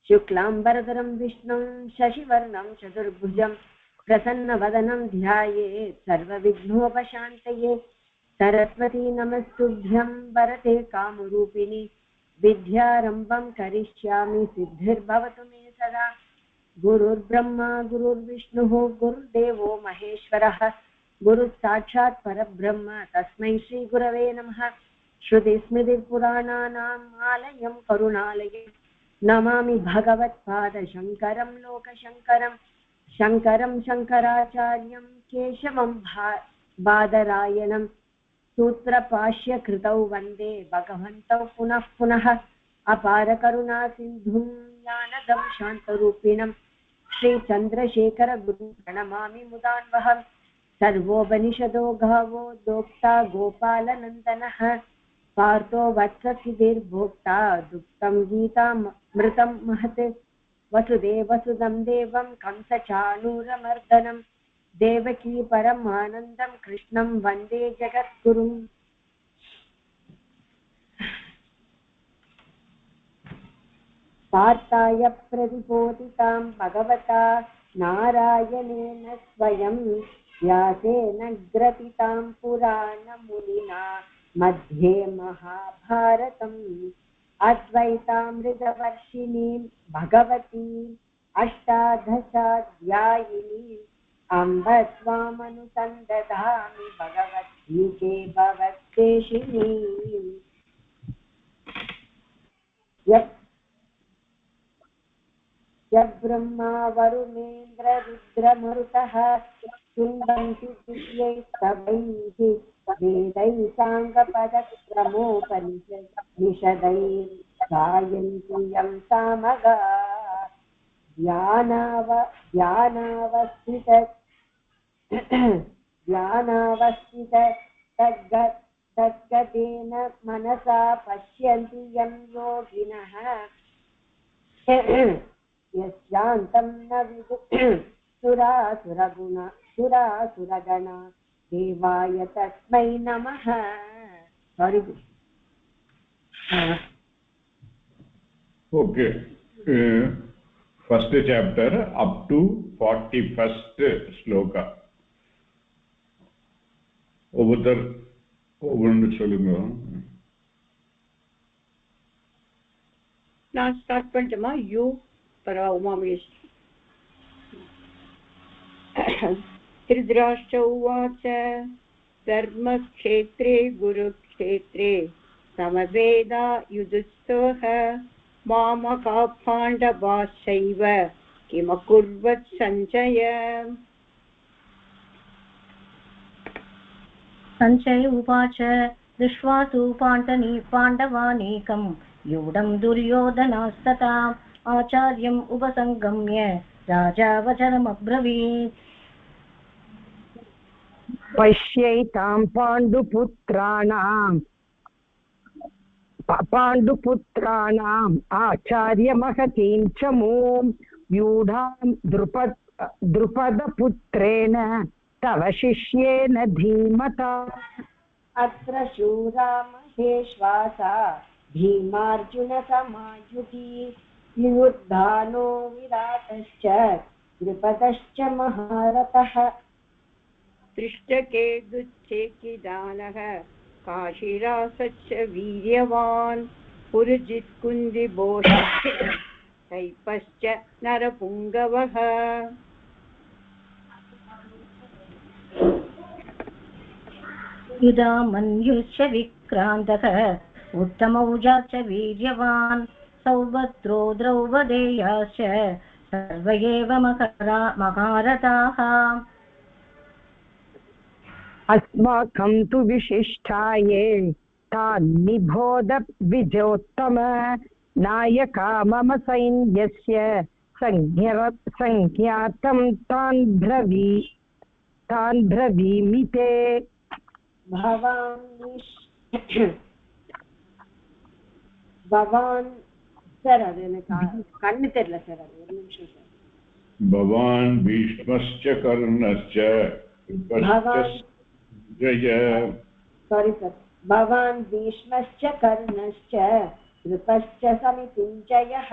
शुक्लाम्बरधरं विष्णुं शशिवर्णं चतुर्भुजं प्रसन्नवदनं ध्यायेत् सर्वविघ्नोपशान्तये। सरस्वती नमस्तुभ्यं वरदे कामरूपिणि विद्यारम्भं करिष्यामि सिद्धिर्भवतु मे सदा। गुरुर्ब्रह्मा गुरुर्विष्णुः गुरुर्देवो महेश्वरः गुरुः साक्षात् परब्रह्म तस्मै श्रीगुरवे नमः। श्रुतिस्मृतिपुराणानाम् आलयं करुणालयं नमामि भगवत्पादशङ्करं लोकशङ्करं। शङ्करं शङ्कराचार्यं केशवं बादरायणं सूत्रभाष्यकृतौ वन्दे भगवन्तौ पुनः पुनः। अपारकरुणासिन्धुं ज्ञानदं शान्तरूपिणं श्रीचन्द्रशेखरगुरुं प्रणमामि मुदान्वहम्। सर्वोपनिषदो गावो दोक्ता गोपालनन्दनः पार्थो वत्ससिद्धिर्भोक्ता दुग्धं गीतामृतं महत्। वसुदेवसुतं देवं कंसचाणूरमर्दनं देवकी परमानन्दं कृष्णं वन्दे जगद्गुरुम्। पार्थाय प्रतिबोधितां भगवता नारायणेन स्वयं व्यासेन ग्रथितां पुराणमुनिना मध्ये महाभारतम्। अद्वैतामृतवर्षिणीं भगवतीम् अष्टादशाध्यायिनीम् अम्ब त्वामनुसन्दधामि भगवद्गीते भवद्वेषिणीम्। ब्रह्मा वरुणेन्द्र रुद्रमरुतः शृण्वन्ति दिव्यैस्तवैः वेदैः साङ्गपदक्रमोपनिषदैर्गायन्ति यं सामगा। ध्यानावस्थित तद्गतेन मनसा पश्यन्ति यं योगिनः यस्यान्तं न सुरासुरगणा देवाय तस्मै नमः। Okay, first chapter up to 41st sloka. ஒவ்வொன்று சொல்லுங்க. நான் ஸ்டார்ட் பண்ணட்டுமா? யூ பரவா உமாமேஷ். திருதராஷ்ட உவாச்ச தர்மக்ஷேத்ரே குருக்ஷேத்ரே சமவேதா யுதுஸ்தவः மாமகா பாண்டவாश्चैव கிமகுர்வத் சஞ்சய. सञ्जय उवाच दृष्ट्वा तु पाण्डवानेकं यूढं दुर्योधनास्तथा आचार्यम् उपसङ्गम्य राजा वचनमब्रवीत्। पश्यैतां पाण्डुपुत्राणाम् आचार्यमहतीं च मूं यूढां द्रुपदपुत्रेण तव शिष्येन धीमता। अत्र शूरा महेश्वासा भीमार्जुनसमायुधि युयुधानो विराटश्च द्रुपदश्च महारथः। पृष्ठके दुच्छेकिदानः काशीरासश्च वीर्यवान् पुरुजित्कुन्दिबोधश्च कैपश्च नरपुङ्गवः। युधामन्युश्च विक्रान्तः उत्तमौजा च वीर्यवान् सौभद्रो द्रौपदेयाश्च सर्व एव महारथाः। अस्माकं तु विशिष्टाये तान् निबोध विजयोत्तम नायका मम सैन्यस्य संज्ञातं तान् ब्रवीमि ते। भवान् சார் அது எனக்கு கண்ணு தெரியல சார், அது ஒரு நிமிஷம் சார். भवान् भीष्मश्च कर्णश्च जय सारी सर भवान् भीष्मश्च कर्णश्च कृपश्च समितिञ्जयः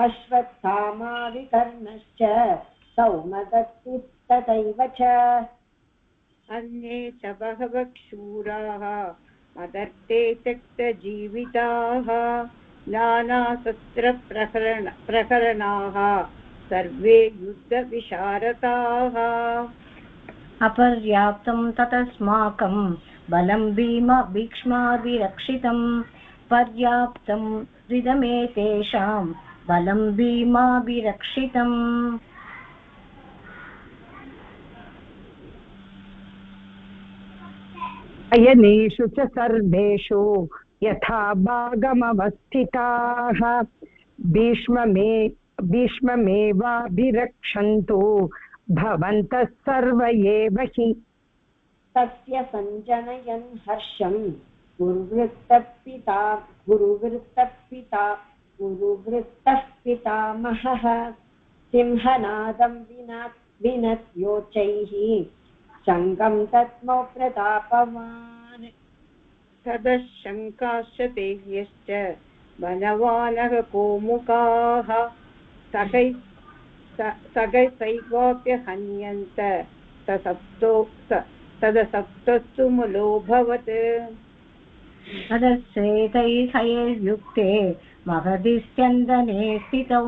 अश्वत्थामा विकर्णश्च सौमदत्तिस्तथैव च अन्ये च बहवः शूराः मदर्थे त्यक्तजीविताः नानाशस्त्रप्रहरणाः सर्वे युद्धविशारदाः अपर्याप्तं ततस्माकं बलं भीष्माभिरक्षितं पर्याप्तं त्रिदमेतेषां बलं भीमाभिरक्षितम् अयनेषु च सर्वेषु यथा भागमवस्थिताः भीष्ममेवाभिरक्षन्तु भवन्तः सर्व एव हि तस्य सञ्जनयन् हर्षं गुरुवृत्तः पितामहः सिंहनादं विनद्योच्चैः शङ्खं दद्मौ प्रतापवान् तदशङ्काश्च तेभ्यश्च बलवानः कोमुकाः सगैर्सैवाप्यहन्यन्त तदसप्तस्तु मुलोऽभवत् तदश्रेतैर्हयैर्युक्ते महदि स्यन्दने स्थितौ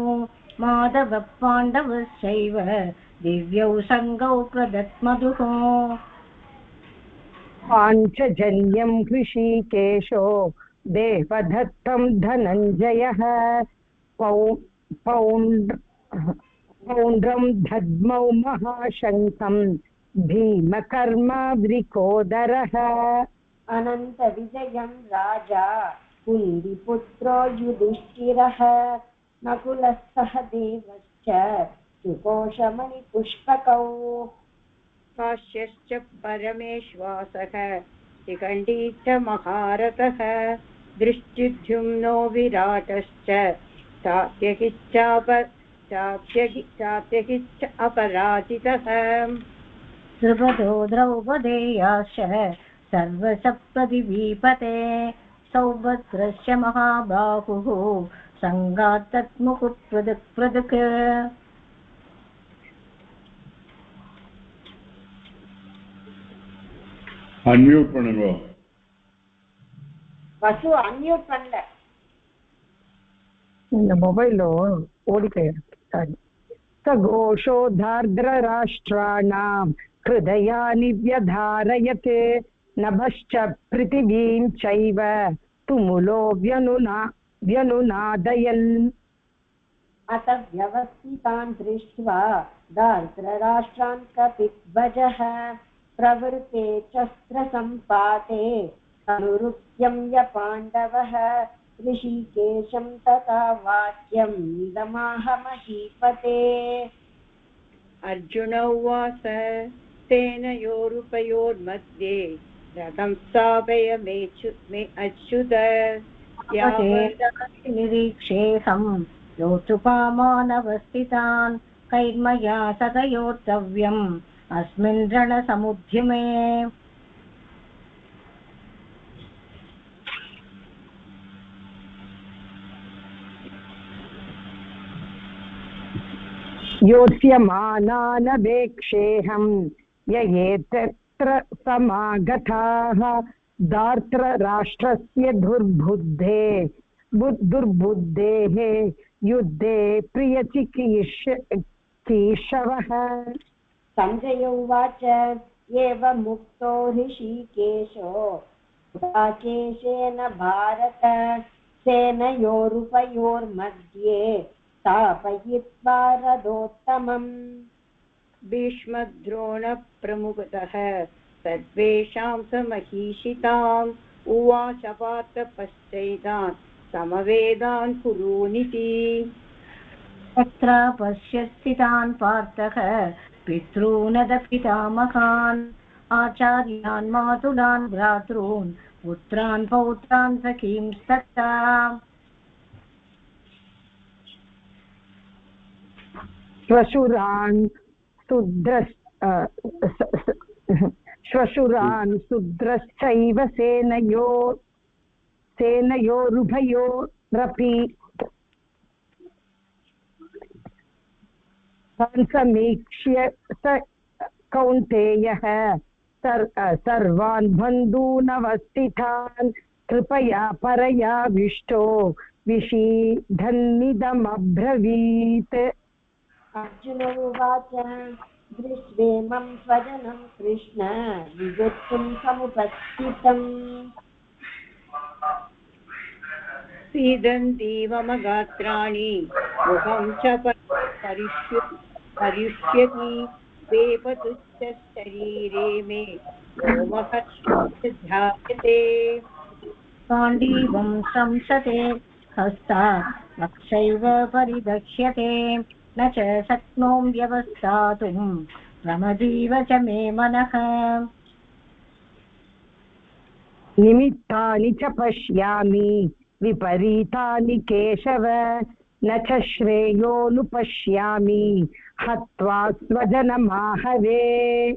माधवः पाण्डवश्चैव दिव्यौ सङ्गौ प्रदत्मधुः पाञ्चजन्यं हृषीकेशो देवदत्तं धनञ्जयः पौण्ड्रं दद्मौ महाशङ्खं भीमकर्मावृकोदरः अनन्तविजयं राजा कुन्दिपुत्रो युधिष्ठिरः नकुलः सहदेवश्च सुकोशमणिपुष्पकौ काश्यश्च परमेश्वासः शिखण्डी च महारथः दृष्टिद्युम्नो विराटश्च चात्यकिश्च अपराजितः द्रुपदो द्रौपदेयाश्च सर्वसप्तदिवीपते सौभद्रस्य महाबाहुः सङ्गात् तत्मुकुः पृथक् அன்மியூட் பண்ணுங்க. வசு அன்மியூட் பண்ணல. இந்த மொபைல் ஓடி போயிருக்கு. सघोषोधार्द्रराष्ट्राणां हृदयानि व्यधारयत् नभश्च पृथिवीं चैव तुमुलो व्यनुनादयन् अत व्यवस्थितान् दृष्ट्वा दार्द्रराष्ट्रान् कपिध्वजः प्रवृते शस्त्रसम्पाते अनुरुप्यम्य पाण्डवः ऋषिकेशं तथा वाक्यं निदमाह महीपते अर्जुन उवाच सेनयोरुपयोर्मध्ये रथं स्थापय मे अच्युत निरीक्षेऽहं योत्सुकामानवस्थितान् कैर्मया सतयोर्तव्यम् अस्मिन् रणसमुद्यमे योत्स्यमानानवेक्षेऽहं ययेतत्र समागताः दार्त्रराष्ट्रस्य दुर्बुद्धेः युद्धे प्रियचिकीर्षवः सञ्जय उवाच एवमुक्तो ऋषिकेशो राकेशेन भारत सेनयोरुपयोर्मध्ये स्थापयित्वा रथोत्तमम् भीष्मद्रोणप्रमुखतः सर्वेषां समहीशिताम् उवाच पार्थ पश्चैतान् समवेदान् कुरूनिति तत्र पश्य स्थितान् पार्थः पितॄनदपितामहान् आचार्यान् मातुलान् भ्रातॄन् पुत्रान् पौत्रान् सखींस्तथा श्वशुरान् शूद्रश्चैव सेनयोरुभयोरपि तान् समीक्ष्य स कौन्तेयः सर्वान् बन्धूनवस्थितान् कृपया परयाविष्टो विषीदन्निदमब्रवीत्। अर्जुन उवाच दृष्ट्वेमं स्वजनं कृष्ण विवेक्तुं समुपस्थितम्। सीदन्तीव मगात्राणि मुखं च परिष्यति वेपतुश्च शरीरे मे रोमहर्षश्च ध्यायते। गाण्डीवं संसते हस्ता वक्षैव परिदक्ष्यते न च शक्नोमि व्यवस्थातुं प्रमदीव च मे मनः। निमित्तानि च पश्यामि विपरीतानि केशव न च श्रेयोनुपश्यामि हत्वा स्वजनमाहवे। न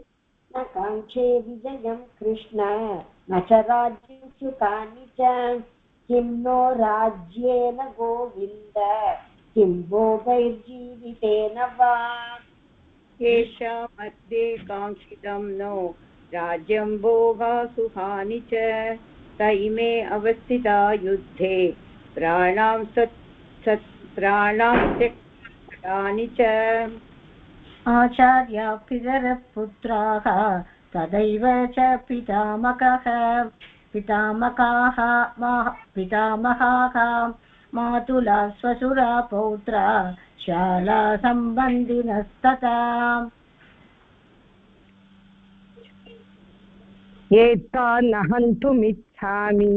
काङ्क्षे विजयं कृष्ण न च राज्यं सुखानि च किं नो राज्येन गोविन्द किं भोगैर्जीवितेन वा। येषामद्ये काङ्क्षितं नो राज्यं भोगा सुखानि च तैमे अवस्थिता युद्धे प्राणां त्यक्तानि च। आचार्या पितरः पुत्राः तदैव च पितामहाः मातुला स्वसुरा पौत्रा शाला सम्बन्धिनस्तथा। एतान् हन्तुमिच्छामि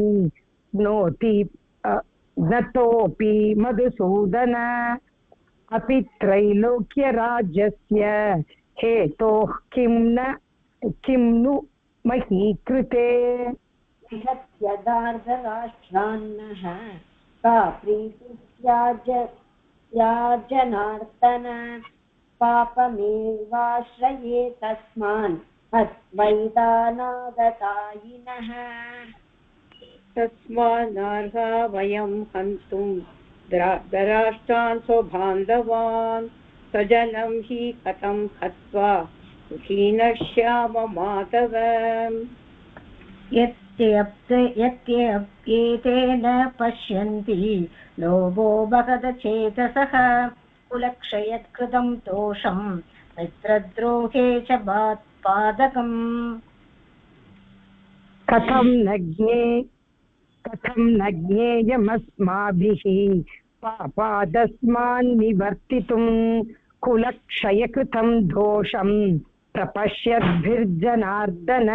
नतोऽपि मधुसूदन अपि त्रैलोक्यराज्यस्य हेतोः किं नु मही कृते। निहत्य दार्धराष्ट्रान्नः का प्रीतिस्याजनार्दन पापमेवाश्रये तस्मान् हत्वैतानागतायिनः। तस्मान्नर्हा वयं हन्तुं धराष्ट्रान् स्वबान्धवान् स्वजनं हि कथं हत्वा सुखी नश्याम माधव। यत्यप्येतेन पश्यन्ति लोभो भगदचेतसः कुलक्षयत्कृतं दोषं मित्रद्रोहे च पादकम्। कथं न ज्ञेयमस्माभिः पापादस्मान् निवर्तितुं कुलक्षयकृतं दोषं प्रपश्यद्भिर्जनार्दन।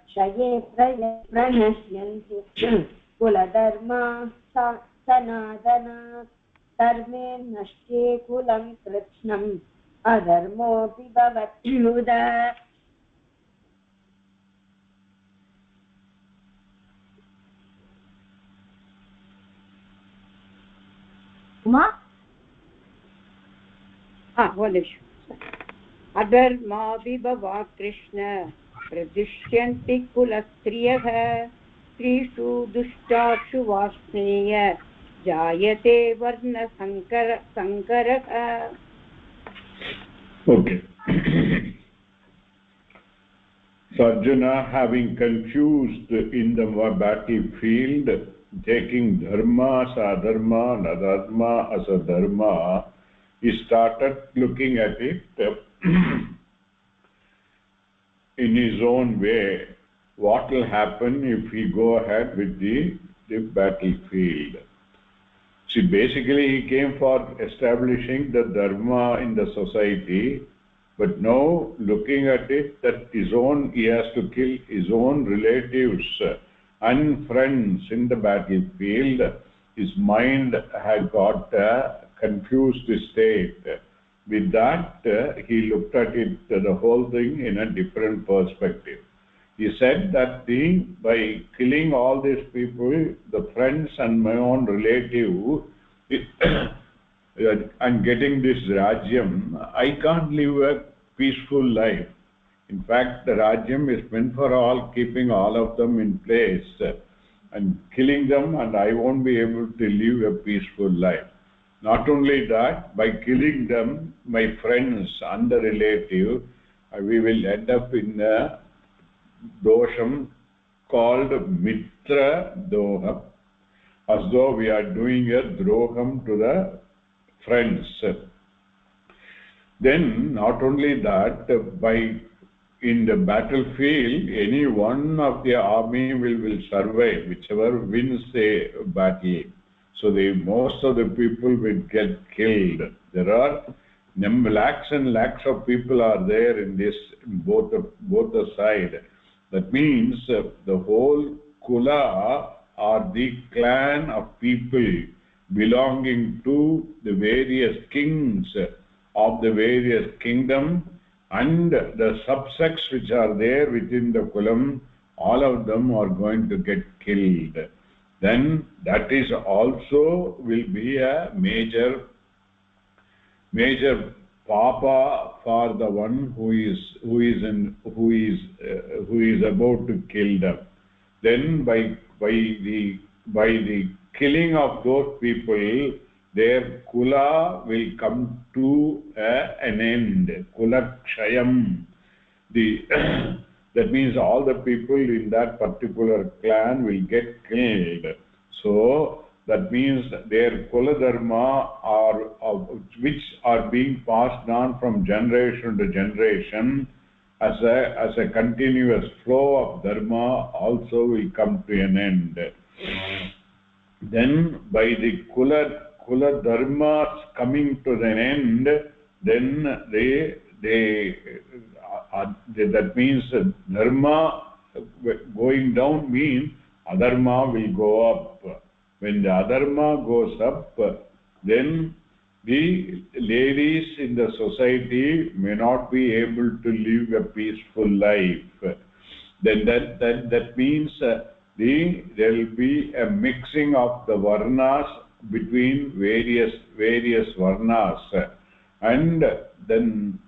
क्षये प्रणश्यन्ति कुलधर्मा सनातन धर्मे नश्ये कुलं कृत्स्नम् अधर्मोऽपि भवत्युद। उमा अधर्माभिभवा कृष्ण प्रदुष्यन्ति कुलस्त्रियः स्त्रीषु दुष्टाक्षु वार्ष्णेय जायते वर्णसङ्करः। Okay. So Arjuna, having confused in the battlefield, taking dharma as adharma and adharma as a dharma, he started looking at it in his own way. What will happen if we go ahead with the battlefield? See, basically he came for establishing the dharma in the society, but now looking at it that he has to kill his own relatives and friends in the battlefield, his mind had got a confused state. With that, he looked at it, the whole thing in a different perspective. He said that by killing all these people, the friends and my own relative, and getting this Rajyam, I can't live a peaceful life. In fact, the Rajyam is meant for all, keeping all of them in place and killing them, and I won't be able to live a peaceful life. Not only that, by killing them, my friends and the relative, we will end up in a dosham called Mitra Doha, as though we are doing a droham to the friends. Then, not only that, by in the battlefield, any one of the army will survive, whichever wins the battle. So most of the people will get killed. There are lakhs and lakhs of people are there in this both the side. That means the whole kula or the clan of people belonging to the various kings of the various kingdom and the subsects which are there within the kulam, all of them are going to get killed. Then that is also will be a major papa for the one who is about to kill them. Then by the killing of those people, their kula will come to an end. Kula kshayam. That means all the people in that particular clan will get killed. So that means their kula dharma which are being passed on from generation to generation as a continuous flow of dharma also will come to an end. Then by the kula dharmas coming to an end, then that means dharma going down means adharma will go up. When the adharma goes up, then the ladies in the society may not be able to live a peaceful life. Then that means there will be a mixing of the varnas between various varnas, and then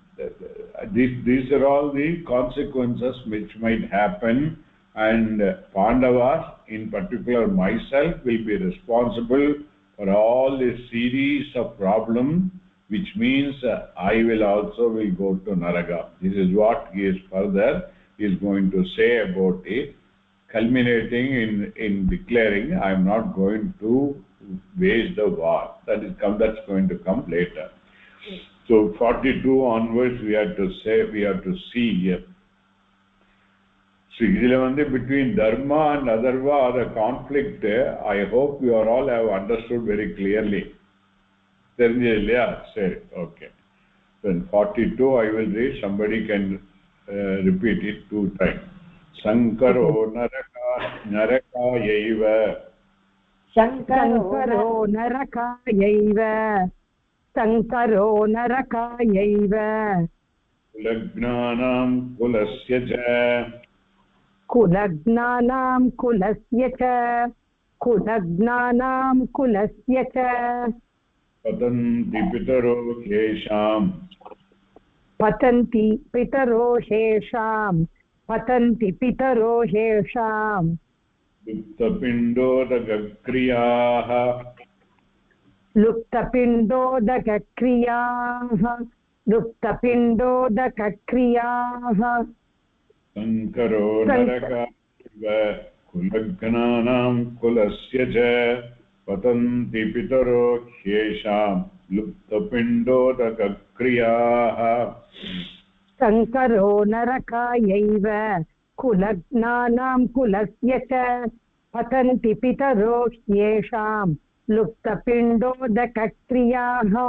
these are all the consequences which might happen, and Pandavas, in particular myself, will be responsible for all this series of problems, which means I will also go to Naraga. This is what he is further is going to say about it, culminating in declaring I am not going to wage the war. That's going to come later. So 42 onwards we have to see. So between dharma and adharma, the conflict, I hope you all have understood very clearly. Okay. Then 42 I will read, somebody can repeat it 2 times. Sankaro naraka yaiva. Sankaro narakayaiva. Sankaro narakayaiva. Kulagnanam kulasya cha. Kulagnanam kulasya cha. Kulagnanam kulasya cha. Patanti pitaro hesham. Patanti pitaro hesham. Patanti pitaro hesham. Luktapindodakakriyaha. Luktapindodakakriyaha. Luktapindodakakriyaha. Sankaro naraka kulagnanam kulasya cha. Patanti pitaro hesham. Luktapindodakakriyaha. Sankaro narakayaiva. Kulagnanam kulasya cha. Patanti pitaro hesham. Luktapindodakakriyaha.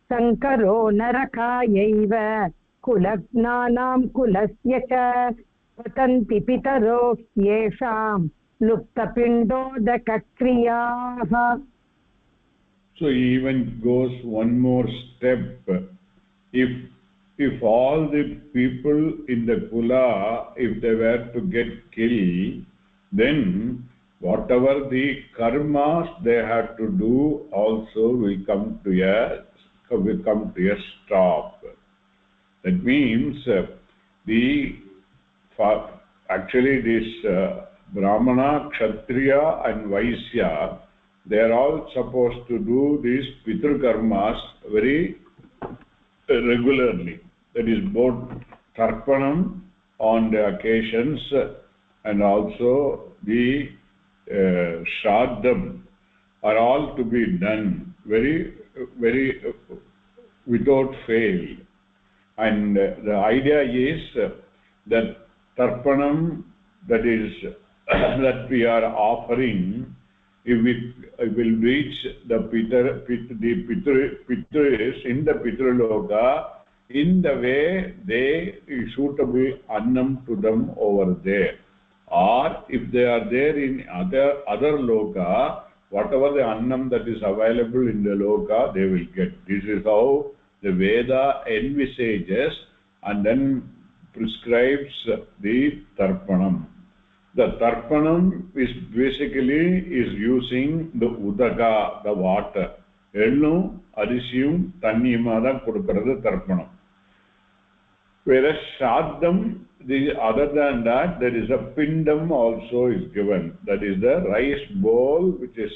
Sankaro narakayaiva. Kulagnanam kulasya cha. Patanti pitaro hesham. Luktapindodakakriyaha. So he even goes one more step. If all the people in the kula, if they were to get killed, then whatever the karmas they have to do also will come to a stop. That means actually this Brahmana, Kshatriya and Vaisya, they are all supposed to do these Pitru karmas very regularly. That is both Tarpanam on the occasions and also the Shraddham are all to be done very without fail. And the idea is that Tarpanam, that is that we are offering, if it will reach the Pitris in the Pitraloka in the way they suitable annam to them over there. Or if they are there in other loka, whatever the annam that is available in the loka, they will get. This is how the Veda envisages and then prescribes the Tarpanam. The Tarpanam is basically using the Udaka, the water. Ellum, Arisiyum, Tanniyumada Kudukarathu Tarpanam. Whereas Shraddham, other than that, there is a Pindam also is given. That is the rice bowl which is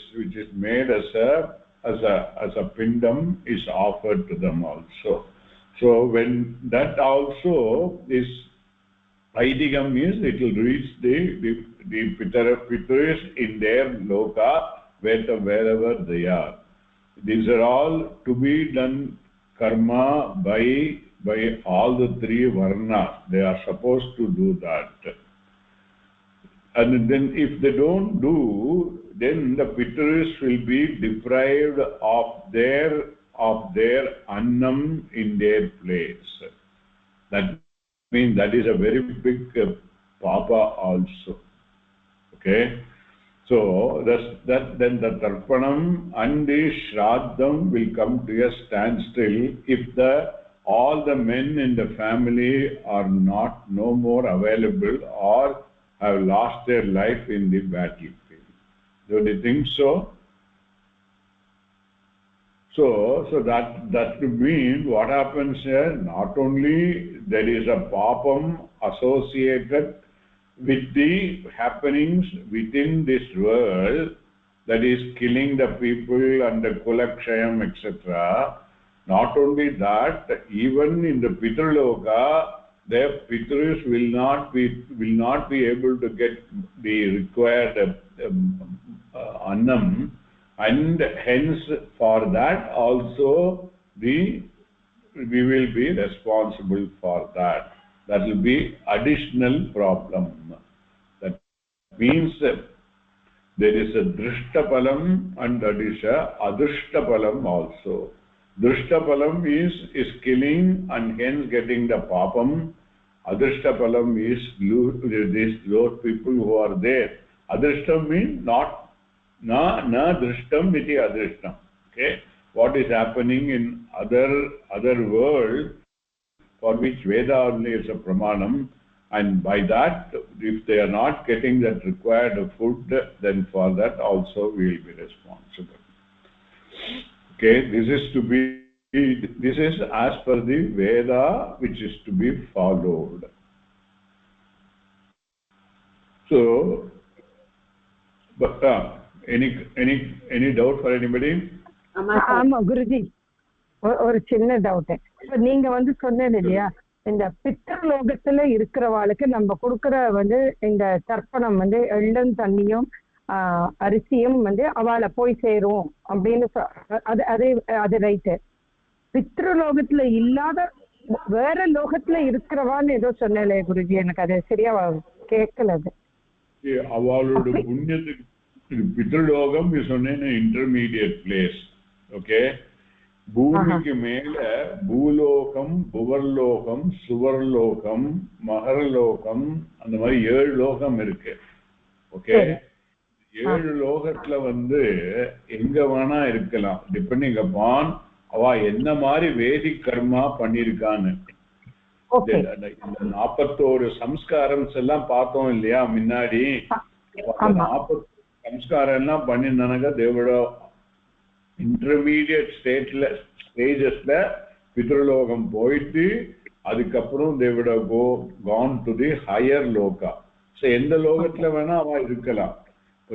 made as a Pindam is offered to them also. So when that also is Aidigam is, it will reach the Pitris in their loka wherever they are. These are all to be done karma by all the three varnas. They are supposed to do that. And then if they don't do, then the Pitris will be deprived of their annam in their place. That means that is a very big papa also. Okay? So then the Tarpanam and the Shraddham will come to a standstill if all the men in the family are no more available or have lost their life in the battlefield. Do you think so? So that would mean what happens here, not only there is a papam associated with the happenings within this world, that is killing the people and the kulakshayam, etc. Not only that, even in the Pitraloka, their Pitris will not be able to get the required annam, and hence for that also we will be responsible for that. That will be additional problem. That means there is a drishtapalam and there is a adrishtapalam also. Drishtapalam is killing and hence getting the papam. Adrishtapalam is those people who are there. Adrishtam means na drishtam iti adrishtam. Okay? What is happening in other world, for which Veda only is a pramanam, and by that, if they are not getting that required food, then for that also we will be responsible. Okay, this is as per the Veda which is to be followed. So, but any doubt for anybody? ஆமா குருஜி, ஒரு சின்ன doubt. இப்ப நீங்க சொன்னது இல்லையா, இந்த பித்ருலோகத்துல இருக்கிறவாளுக்கு நம்ம கொடுக்கற இந்த தர்ப்பணம் எள்ளும் தண்ணியும் அரிசியும் அவளை போய் சேரும் அப்படின்னு அது ரைட்டு. பித்ருலோகத்துல இல்லாத வேற லோகத்துல இருக்கிறவான்னு ஏதோ சொன்னே குருஜி, எனக்கு அது சரியா கேட்கல. அது அவளோட புண்ணியத்துக்கு பித்ருலோகம் சொன்னேன் இன்டர்மீடியட் பிளேஸ். ஓகே, பூமிக்கு மேல பூலோகம், புவர்லோகம், சுவர்லோகம், மகரலோகம், அந்த மாதிரி 7 லோகம் இருக்கு. ஓகே, 7 லோகத்துல எங்க வேணா இருக்கலாம், டிபெண்டிங் அப்பான் அவ என்ன மாதிரி வேதிக் கர்மா பண்ணிருக்கான்னு. இந்த 41 சம்ஸ்காரம்ஸ் எல்லாம் பார்த்தோம் இல்லையா முன்னாடி. 40 சம்ஸ்காரம் எல்லாம் பண்ணிருந்தானாக்க தேவோட இன்டர்மீடியட் ஸ்டேஜஸ்ல பித்ருலோகம் போயிட்டு அதுக்கப்புறம் தேவோட Khan to the higher Lokah. So எந்த லோகத்துல வேணா அவ இருக்கலாம்.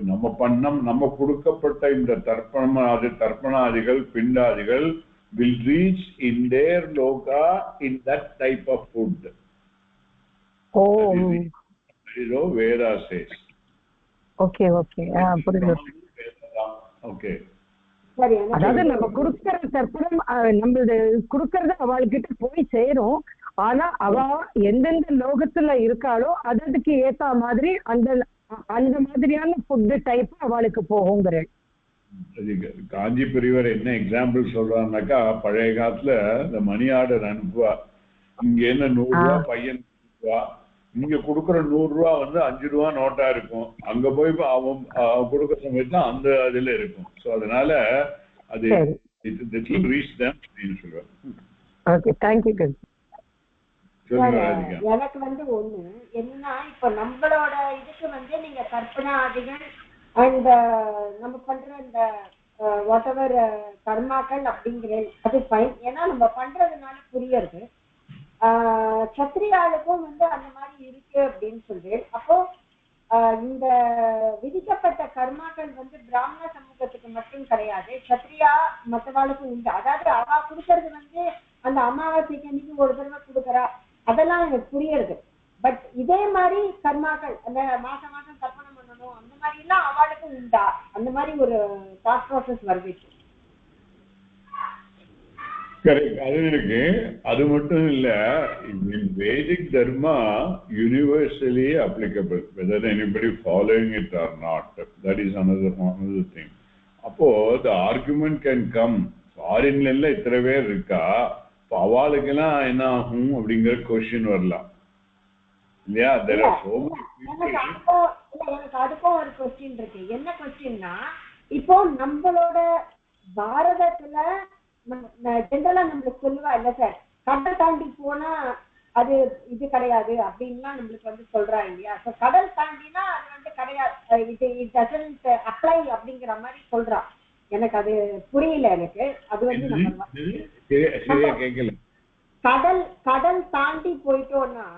நம்ம கொடுக்கப்பட்ட இந்த தர்ப்பணாதிகள் பிண்டாதிகள் will reach in their loka in that type of food. That is how Veda says. Okay. புரியுது. Okay. அதாவது நம்ம கொடுக்கிற தர்ப்பணம் நம்மளது கொடுக்கறது அவள்கிட்ட போய் சேரும். ஆனா அவ எந்தெந்த லோகத்துல இருக்காளோ அதுக்கு ஏத்த மாதிரி அந்த மாதிரியான ஃபுட் டைப் அவளுக்கு போகுங்கிற. காஞ்சி பெரியவர் என்ன எக்ஸாம்பிள் சொல்றாருனாக்கா, பழைய காலத்துல இந்த மணி ஆர்டர் அனுப்புவா, இங்க என்ன 100 ரூபா பையன் இங்க கொடுக்குற 100 ரூபா வந்து 5 ரூபா நோட்டா இருக்கும். அங்க போய் அவன் கொடுக்குற சமயத்துல அந்த இதுல இருக்கும். சோ அதனால அது ரீச் தான் அப்படின்னு சொல்லுவாங்க. Okay, thank you. எனக்கு வந்து ஒண்ணு என்னன்னா, இப்ப நம்மளோட இதுக்கு வந்து நீங்க கற்பனாதிகள் அண்ட் நம்ம பண்ற இந்த வாட் எவர் கர்மாக்கள் அப்படிங்கிற அது ஃபைன். ஏன்னா நம்ம பண்றதுனால புரியுறது. சத்திரியாளுக்கும் வந்து அந்த மாதிரி இருக்கு அப்படின்னு சொல்றேன். அப்போ இந்த விதிக்கப்பட்ட கர்மாக்கள் வந்து பிராமண சமூகத்துக்கு மட்டும் கிடையாது, சத்திரியா மற்றவாளுக்கும் உண்டு. அதாவது அவ கொடுக்கறது வந்து அந்த அமாவாசைக்கு அன்னைக்கு ஒரு தடவை கொடுக்குறா, அதெல்லாம் எனக்கு புரியுறது. பட் இதே மாதிரி கர்மாக்கள் அந்த மாசம் மாசம் தர்ப்பணம் பண்ணணும் அந்த மாதிரி எல்லாம் அவளுக்கும் உண்டா? அந்த மாதிரி ஒரு தாட் ப்ராசஸ் வருது. கரெக்ட், அது இருக்கு. அது மட்டும் இல்ல, Vedic dharma universally applicable, whether anybody following it or not. That is another thing. அப்போ the argument can come, ஃபாரின்ல எல்லாம் இத்தனை பேர் இருக்கா, இப்போ அவளுக்கெல்லாம் என்ன ஆகும் அப்படிங்கிற கொஸ்டின் வரலாம் இல்லையா? எனக்கு அதுக்கும் ஒரு கொஸ்டின் இருக்கு. என்ன கொஸ்டின்னா, இப்போ நம்மளோட பாரதத்துல ஜென்ரலா நம்மளுக்கு சொல்லுவா இல்ல சார், கடல் தாண்டி போனா அது இது கிடையாது அப்படின்லாம் நம்மளுக்கு வந்து சொல்றா இல்லையா? ஸோ கடல் தாண்டினா அது வந்து கிடையாது, இட் டசன்ட் அப்ளை அப்படிங்கிற மாதிரி சொல்றா. எனக்கு அது புரியல. எனக்கு அது வந்து கடல் தாண்டி போயிட்டோம்னா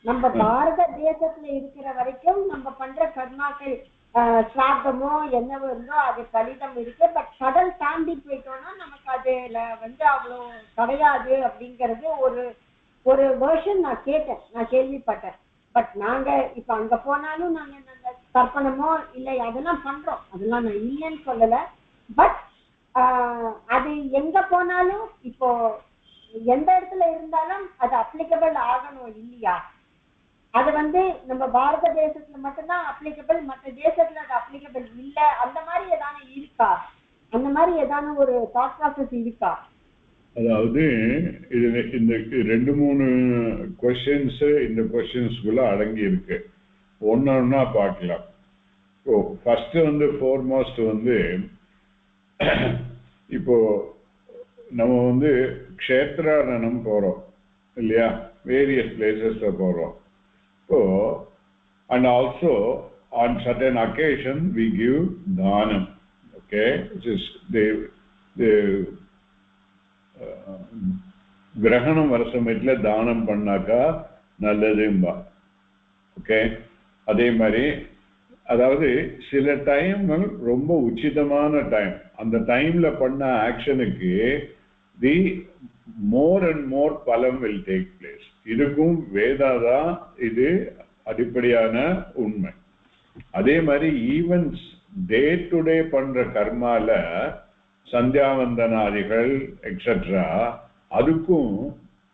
நம்ம பாரத தேசத்துல இருக்கிற வரைக்கும் நம்ம பண்ற கர்மாக்கள் ஸ்ராத்தமோ என்னவோ இருந்தோ அது பலிதம் இருக்கு. பட் கடல் தாண்டி போயிட்டோம்னா நமக்கு அதுல வந்து அவ்வளோ கிடையாது அப்படிங்கிறது ஒரு வெர்ஷன் நான் கேட்டேன், நான் கேள்விப்பட்டேன். பட் நாங்க இப்ப அங்க போனாலும் நாங்க தர்ப்பணமோ இல்லை அதெல்லாம் பண்றோம், அதெல்லாம் நான் இல்லைன்னு சொல்லல. பட் அது எங்க போனாலும் இப்போ எந்த இடத்துல இருந்தாலும் அது அப்ளிகபிள் ஆகணும் இல்லையா? அது வந்து நம்ம பாரத தேசத்துல மட்டும்தான் அப்ளிகபிள், மற்ற தேசத்துல அது அப்ளிகபிள் இல்ல. அந்த மாதிரி ஏதான இருக்கா? அந்த மாதிரி ஏதான ஒரு தாட் ப்ராசஸ் இருக்கா? அதாவது இது இந்த 2-3 கொஸ்டின்ஸ் இந்த கொஸ்டின்ஸ்குள்ள அடங்கி இருக்கு. ஒன்னா பார்க்கலாம். ஃபர்ஸ்ட் வந்து ஃபோர்மோஸ்ட் வந்து இப்போ நம்ம வந்து க்ஷேத்ராரணம் போறோம் இல்லையா, வேரியஸ் பிளேசஸ்ல போறோம். So, and also on certain occasion we give dhanam, okay, which is the கிரகணம் வர சமயத்துல தானம் பண்ணாக்கா நல்லதும்பா. ஓகே, அதே மாதிரி அதாவது சில டைம் ரொம்ப உச்சிதமான டைம், அந்த டைம்ல பண்ண ஆக்ஷனுக்கு தி more and more பலம் will take place. இதுக்கும் வேதா தான் இது அடிப்படையான உண்மை. அதே மாதிரி ஈவன்ஸ் டே டு டே பண்ற கர்மால சந்தியாவந்தனாதிகள் எக்ஸெட்ரா, அதுக்கும்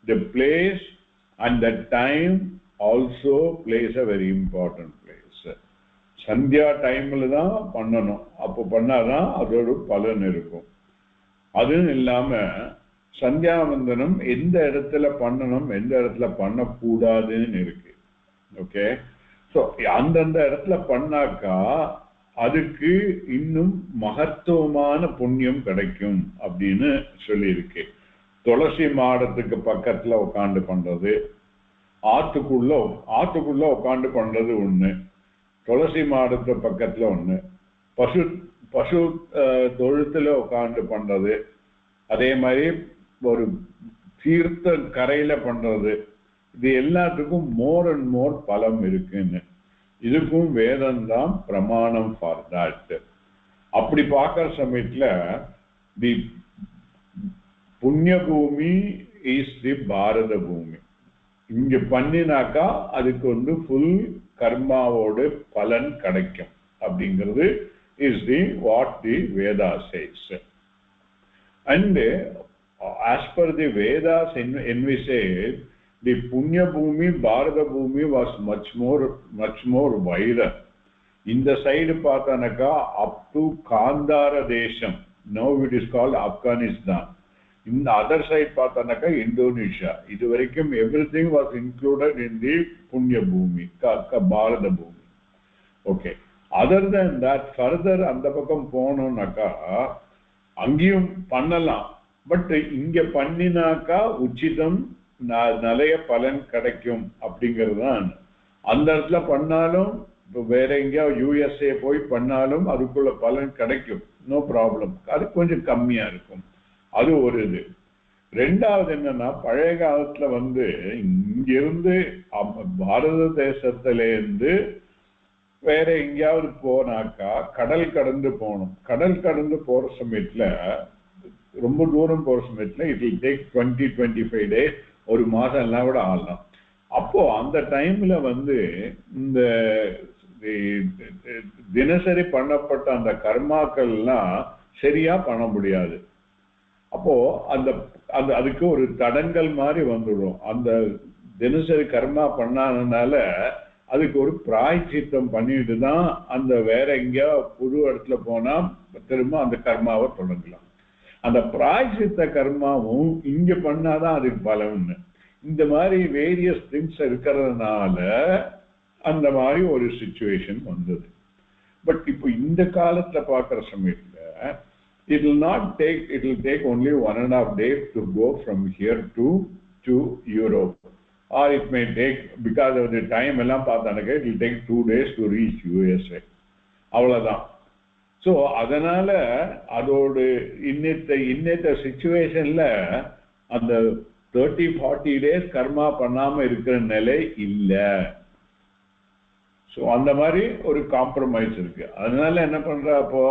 the place and the time also plays a very important place. Sandhya டைம்ல தான் பண்ணணும், அப்போ பண்ணாதான் அதோட பலன் இருக்கும். அதுவும் இல்லாம சந்தியாவந்தனம் எந்த இடத்துல பண்ணணும் எந்த இடத்துல பண்ணக்கூடாதுன்னு இருக்கு. ஓகே, ஸோ அந்தந்த இடத்துல பண்ணாக்கா அதுக்கு இன்னும் மகத்துவமான புண்ணியம் கிடைக்கும் அப்படின்னு சொல்லியிருக்கு. துளசி மாடத்துக்கு பக்கத்துல உட்காந்து பண்றது, ஆத்துக்குள்ள உட்காந்து பண்றது ஒண்ணு, துளசி மாடத்து பக்கத்துல ஒண்ணு, பசு தொழுத்துல உட்காந்து பண்றது, அதே மாதிரி ஒரு தீர்த்த கரையில பண்றது, இது எல்லாத்துக்கும் மோர் அண்ட் மோர் பலம் இருக்குன்னு. இதுக்கும் வேதம் தான் பிரமாணம் ஃபார் தட். அப்படி பார்க்கிற சமயத்துல தி புண்ணிய பூமி இஸ் தி பாரத பூமி. இங்க பண்ணினாக்கா அதுக்கு வந்து ஃபுல் கர்மாவோட பலன் கிடைக்கும் அப்படிங்கிறது is the what the Veda says. And as per the Vedas envisage, the Punya Bhumi, Bharata Bhumi was much more wider. In the side Pathanaka up to Kandara Desham, now it is called Afghanistan. In the other side Pathanaka, Indonesia. Everything was included in the Punya Bhumi, Bharata Bhumi. Okay. Other than that, further அந்த பக்கம் போனோம்னாக்கா அங்கேயும் பண்ணலாம். But இங்க பண்ணினாக்கா உச்சிதம் நிறைய பலன் கிடைக்கும் அப்படிங்கிறது தான். அந்த இடத்துல பண்ணாலும் வேற எங்கேயா USA போய் பண்ணாலும் அதுக்குள்ள பலன் கிடைக்கும், நோ ப்ராப்ளம். அது கொஞ்சம் கம்மியா இருக்கும். அது ஒரு இது. ரெண்டாவது என்னன்னா, பழைய காலத்துல வந்து இங்கிருந்து பாரத தேசத்திலேருந்து வேற எங்கேயாவது போனாக்கா கடல் கடந்து போகணும். கடல் கடந்து போற சமயத்துல ரொம்ப தூரம் போற சமயத்துல இட் வில் டேக் 20-25 days, ஒரு மாசம் எல்லாம் கூட ஆகலாம். அப்போ அந்த டைம்ல வந்து இந்த தினசரி பண்ணப்பட்ட அந்த கர்மாக்கள்லாம் சரியா பண்ண முடியாது. அப்போ அந்த அதுக்கு ஒரு தடங்கல் மாதிரி வந்துடும். அந்த தினசரி கர்மா பண்ணாதனால அதுக்கு ஒரு பிராய்ச்சித்தம் பண்ணிட்டு தான் அந்த வேற எங்கேயா புது இடத்துல போனா திரும்ப அந்த கர்மாவை தொடங்கலாம். அந்த பிராய்ச்சித்த கர்மாவும் இங்க பண்ணாதான் அதுக்கு பலன்னு. இந்த மாதிரி வேரியஸ் திங்ஸ் இருக்கிறதுனால அந்த மாதிரி ஒரு சிச்சுவேஷன் வந்தது. பட் இப்போ இந்த காலத்துல பார்க்குற சமயத்துல it will take only 1.5 days to go from here to Europe. Or it may take, because of the time எல்லாம் பார்த்தானுங்க, it will take 2 days to reach USA. அவ்வளவுதான். ஸோ அதனால அதோட இன்னத்த சிச்சுவேஷன்ல அந்த 30-40 days கர்மா பண்ணாம இருக்கிற நிலை இல்லை. ஸோ அந்த மாதிரி ஒரு காம்ப்ரமைஸ் இருக்கு. அதனால என்ன பண்ற, அப்போ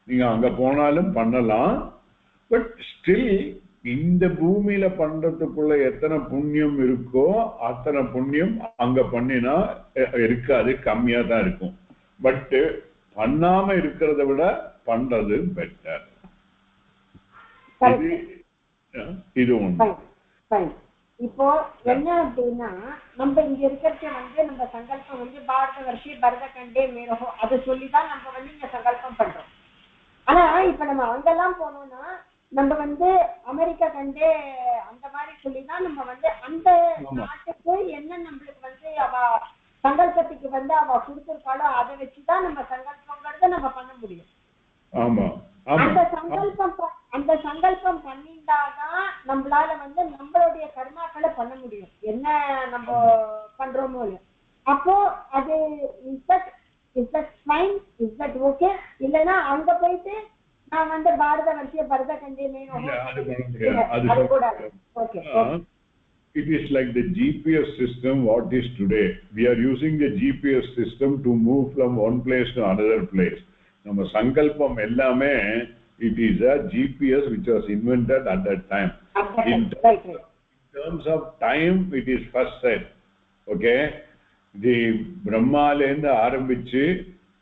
நீங்க அங்க போனாலும் பண்ணலாம். பட் ஸ்டில் இந்த பூமியில பண்றதுக்குள்ள எத்தனை புண்ணியம் இருக்கோ அத்தனை புண்ணியம் அங்க பண்ணினா இருக்காது, கம்மியா தான் இருக்கும். பட் பண்ணாம இருக்கிறத விட பண்றது பெட்டர். இது ஒண்ணு. இப்போ என்ன அப்படின்னா, நம்ம இங்க இருக்கிறது வந்து நம்ம சங்கல்பம் வந்து பாரத வருஷி பரத கண்டே மேரோ அதை சொல்லிதான் நம்ம வந்து இங்க சங்கல்பம் பண்றோம். ஆனா இப்ப நம்ம அங்கெல்லாம் போனோம்னா நம்ம வந்து அமெரிக்கா கண்டே அந்த மாதிரி சொல்லிதான் நம்ம வந்து அந்த நாட்டுக்கு என்ன நம்மளுக்கு வந்து அவ சங்கல்பத்துக்கு வந்து அவ கொடுத்திருக்காளோ அதை வச்சுதான் நம்ம சங்கல்பங்கிறத நம்ம பண்ண முடியும். அந்த சங்கல்பம் பண்ணிட்டாதான் நம்மளால வந்து நம்மளுடைய கர்மாக்களை பண்ண முடியும், என்ன நம்ம பண்றோமோ. அப்போ அது is that fine, is that okay? இல்லைன்னா அங்க போயிட்டு நான் வந்து பாரத வருஷ பரத கண்டே It is like the GPS system what is today. We are using the GPS system to move from one place to another place. நம்ம சங்கல்பம் எல்லாமே it is a GPS which was invented at that time. In terms of time it is first said. Okay, the பிரம்மாலேருந்து ஆரம்பிச்சு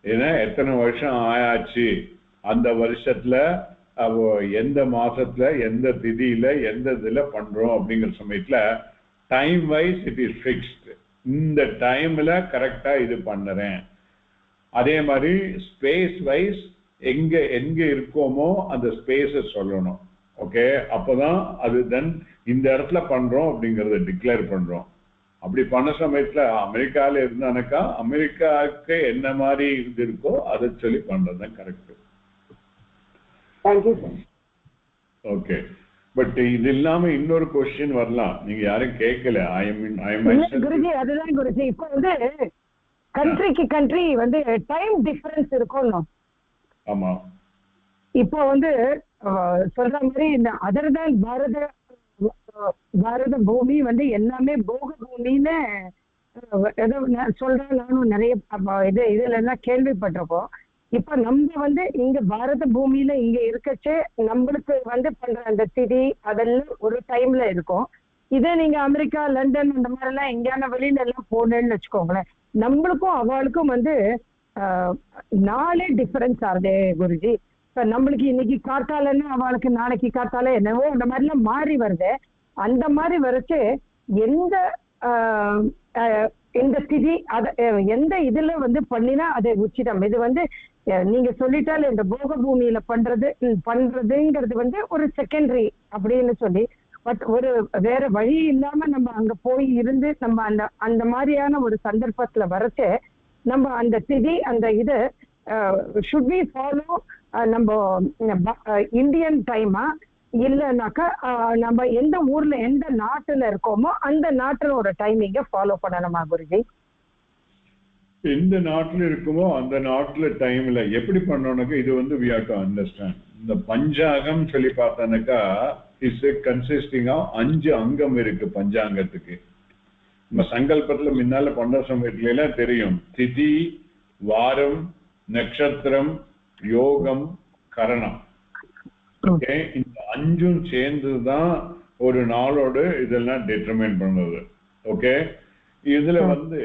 ஏன்னா எத்தனை வருஷம் ஆயாச்சு, அந்த வருஷத்துல எந்த மாசத்துல எந்த திதியில எந்த இதுல பண்றோம் அப்படிங்கிற சமயத்துல time wise it is fixed. இந்த டைம்ல கரெக்டா இது பண்ணுறேன். அதே மாதிரி ஸ்பேஸ் வைஸ் எங்க எங்க இருக்கோமோ அந்த ஸ்பேஸ சொல்லணும். ஓகே, அப்பதான் அது தென் இந்த இடத்துல பண்றோம் அப்படிங்கறத டிக்ளேர் பண்றோம். அப்படி பண்ண சமயத்துல அமெரிக்கால இருந்தானாக்கா அமெரிக்காவுக்கு என்ன மாதிரி இது இருக்கோ அதை சொல்லி பண்றதுதான் கரெக்ட். ஓகே, பட் இது இல்லாம இன்னொரு क्वेश्चन வரலாம், நீங்க யாரும் கேட்கல. குருஜி அதுதான் குருஜி, இப்போ வந்து கண்ட்ரிக்கு கண்ட்ரி வந்து டைம் டிஃபரன்ஸ் இருக்கும். ஆமா, இப்போ வந்து சொல்ற மாதிரி இந்த அதர் தேன் பாரத பூமி வந்து எல்லாமே போக பூமின்னு ஏதோ நான் சொல்றேன், நானும் நிறைய இதுல எல்லாம் கேள்விப்பட்டிருக்கோம். இப்ப நம்ம வந்து இங்க பாரத பூமியில இங்க இருக்கச்சே நம்மளுக்கு வந்து பண்ற அந்த திதி அதெல்லாம் ஒரு டைம்ல இருக்கும். இதே நீங்க அமெரிக்கா, லண்டன் அந்த மாதிரி எல்லாம் எங்கேயான வெளியில எல்லாம் போனேன்னு வச்சுக்கோங்களேன், நம்மளுக்கும் அவளுக்கும் வந்து நாளே டிஃபரன்ஸ் ஆகுது குருஜி. இப்ப நம்மளுக்கு இன்னைக்கு காத்தாலன்னா அவளுக்கு நாளைக்கு காத்தால என்னவோ அந்த மாதிரி எல்லாம் மாறி வருது. அந்த மாதிரி வரைச்சு எந்த இந்த திதி அத எந்த இதுல வந்து பண்ணினா அது உச்சிதம். இது வந்து நீங்க சொல்லிட்டாலே இந்த போக பூமியில பண்றதுங்கிறது வந்து ஒரு செகண்டரி அப்படின்னு சொல்லி, பட் ஒரு வேற வழி இல்லாம நம்ம அங்க போய் இருந்து நம்ம அந்த மாதிரியான ஒரு சந்தர்ப்பத்துல வரைச்சு நம்ம அந்த திதி அந்த இது ஷுட் பி ஃபாலோ நம்ம இந்தியன் டைமா இல்லைன்னாக்கா நம்ம எந்த ஊர்ல எந்த நாட்டுல இருக்கோமோ அந்த நாட்டுல ஒரு டைமிங்க ஃபாலோ பண்ணணுமா குருஜி? எந்த நாட்டுல இருக்குமோ அந்த நாட்டுல டைம்ல எப்படி பண்ணணும்னாக்கா இது வந்து we have to understand. இந்த பஞ்சாங்கம் சொல்லி பார்த்தானாக்கா இஸ் கன்சிஸ்டிங் ஆஃப் 5 அங்கம் இருக்கு பஞ்சாங்கத்துக்கு. நம்ம சங்கல்பத்துல முன்னால பண்ண சமயத்துல எல்லாம் தெரியும், திதி, வாரம், நட்சத்திரம், யோகம், கரணம். ஓகே, இந்த 5ம் சேர்ந்துதான் ஒரு நாளோட இதெல்லாம் டிட்டர்மைன் பண்ணுது. ஓகே, இதுல வந்து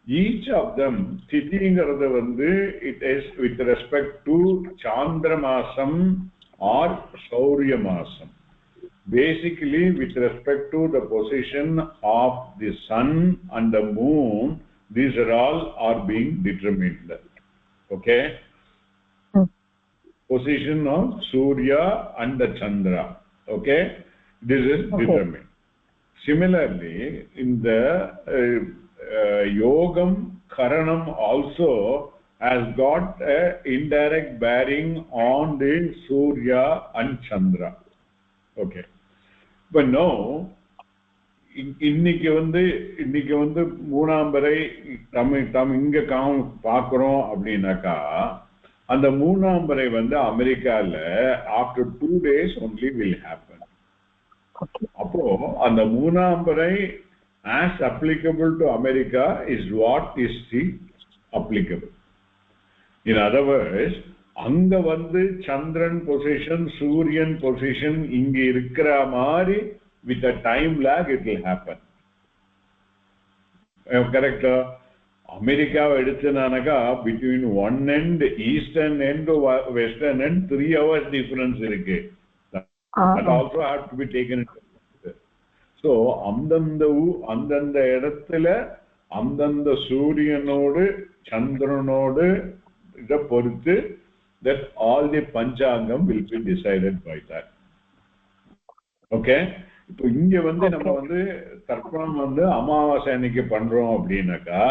each of them திதிங்கிறது வந்து it is with respect to சாந்திர மாசம் or சௌரிய மாசம். Basically with respect to the position of the sun and the moon, these all are being determined. Okay, position of Surya and the Chandra. Okay, this is determined. Similarly, in the Yogam, Karanam also has got a indirect bearing on the Surya and Chandra. Okay, but now இன்னைக்கு வந்து மூணாம் பிறை இங்க பார்க்கிறோம் அப்படின்னாக்கா, அந்த மூணாம் பிறை வந்து அமெரிக்கால after 2 days only will happen. அப்போ அந்த மூணாம் பிறை as applicable to America is what is the applicable. In other words, அங்க வந்து சந்திரன் பொசிஷன் சூரியன் பொசிஷன் இங்க இருக்கிற மாதிரி with a time lag it will happen. Correct? அமெரிக்காவை எடுத்துனாக்கா between one end eastern end to western end 3 hours difference இருக்கு. That also have to be taken into account. So அந்தந்த இடத்துல அந்தந்த சூரியனோடு சந்திரனோடு இதை பொறுத்து that all the panchangam will be decided by that. Okay, இப்போ இங்க வந்து நம்ம வந்து தர்ப்பணம் வந்து அமாவாசை அன்னைக்கு பண்றோம் அப்படின்னாக்கா,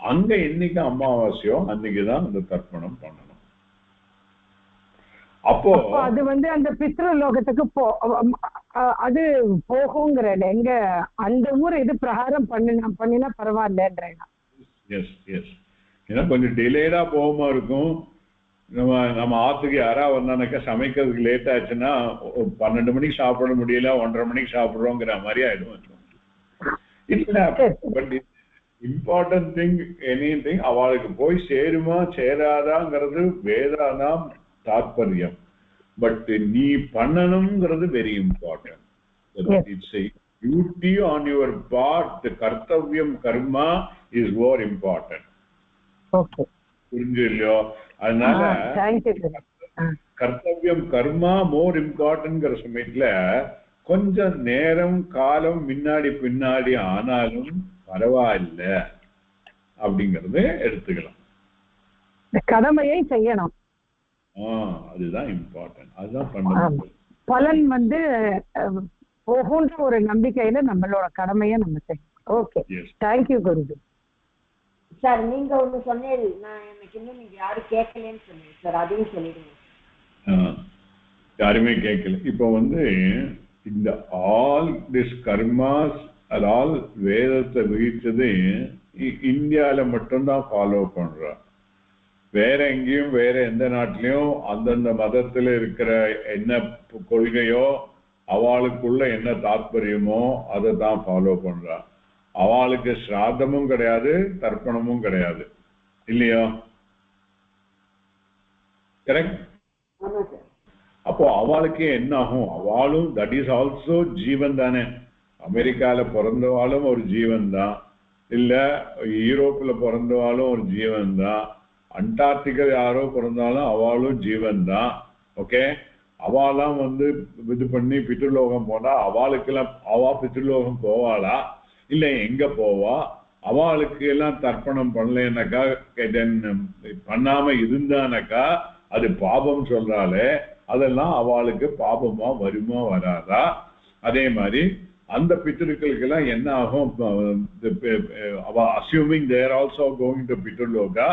அங்க என்னைக்கு அமாவாசையோ அன்னைக்குதான் அந்த தர்ப்பணம் பண்ணணும். அப்போ அது வந்து அந்த பித்ருலோகத்துக்கு அது போகுங்கிற எங்க அந்த ஊர் இது பிரகாரம் பண்ணினா பரவாயில்லன்ற. எஸ் எஸ், ஏன்னா கொஞ்சம் டிலேடா போகாம இருக்கும். நம்ம ஆத்துக்கு யாரா வந்தானாக்கா சமைக்கிறதுக்கு லேட் ஆச்சுன்னா 12 மணிக்கு சாப்பிட முடியல, 1:30 மணிக்கு சாப்பிடுறோங்கிற மாதிரி ஆயிடும். பட் இம்பார்ட்டன்ட் திங் எனிதிங் அவளுக்கு போய் சேருமா சேராதாங்கிறது வேதானாம் தாற்பயம். பட் நீ பண்ணணுங்கிறது very important. It's a duty on your part. The kartavyam karma is more important. Okay, புரிஞ்சு இல்லையோ? அதனால கர்த்தவியம் கர்மா மோர் இம்பார்ட்டன்ட்ங்கிற சமயத்துல கொஞ்சம் நேரம் காலம் முன்னாடி பின்னாடி ஆனாலும் பரவாயில்ல அப்படிங்கறது எடுத்துக்கலாம். கடமையை செய்யணும், அதுதான் இம்பார்ட்டன்ட். அதுதான் பண்ணணும். பலன் வந்து போகுன்ற ஒரு நம்பிக்கையில நம்மளோட கடமையை நம்ம செய்யணும். Okay, thank you Guruji. சார் நீங்க ஒண்ணு சொன்னேன், நான் எனக்கு இன்னும் நீங்க யாரும் கேட்கலன்னு சொன்னீங்க சார், அதையும் சொல்லிடுங்க. யாருமே கேட்கல. இப்போ வந்து இந்த ஆல் திஸ் கர்மாஸ் ஆல் வேதத்தை விதித்தது இந்தியால மட்டும்தான் ஃபாலோ பண்றா. வேற எங்கேயும் வேற எந்த நாட்டிலையும் அந்தந்த மதத்துல இருக்கிற என்ன கொள்கையோ அவளுக்குள்ள என்ன தாற்பயமோ அதை தான் ஃபாலோ பண்றா. அவளுக்கு ஸ்ராத்தமும் கிடையாது, தர்ப்பணமும் கிடையாது, இல்லையா? கரெக்ட்? அப்போ அவளுக்கு என்ன ஆகும்? அவளும் தட் இஸ் ஆல்சோ ஜீவன் தானே. அமெரிக்கால பிறந்தவாளும் ஒரு ஜீவன் தான், இல்ல யூரோப்ல பிறந்தவாளும் ஒரு ஜீவன் தான், அண்டார்டிகா யாரோ பிறந்தாலும் அவளும் ஜீவன் தான். ஓகே, அவெல்லாம் இது பண்ணி பித்ருலோகம் போனா அவளுக்கெல்லாம் அவ பித்ருலோகம் போவாளா, இல்ல எங்க போவா? அவளுக்கு எல்லாம் தர்ப்பணம் பண்ணலனாக்கா, பண்ணாம இருந்தானாக்கா அது பாபம் சொல்றாலே, அதெல்லாம் அவளுக்கு பாபமா வருமா வராதா? அதே மாதிரி அந்த பித்ருக்களுக்கு எல்லாம் என்ன ஆகும்? Assuming they're also going to Pitruloka,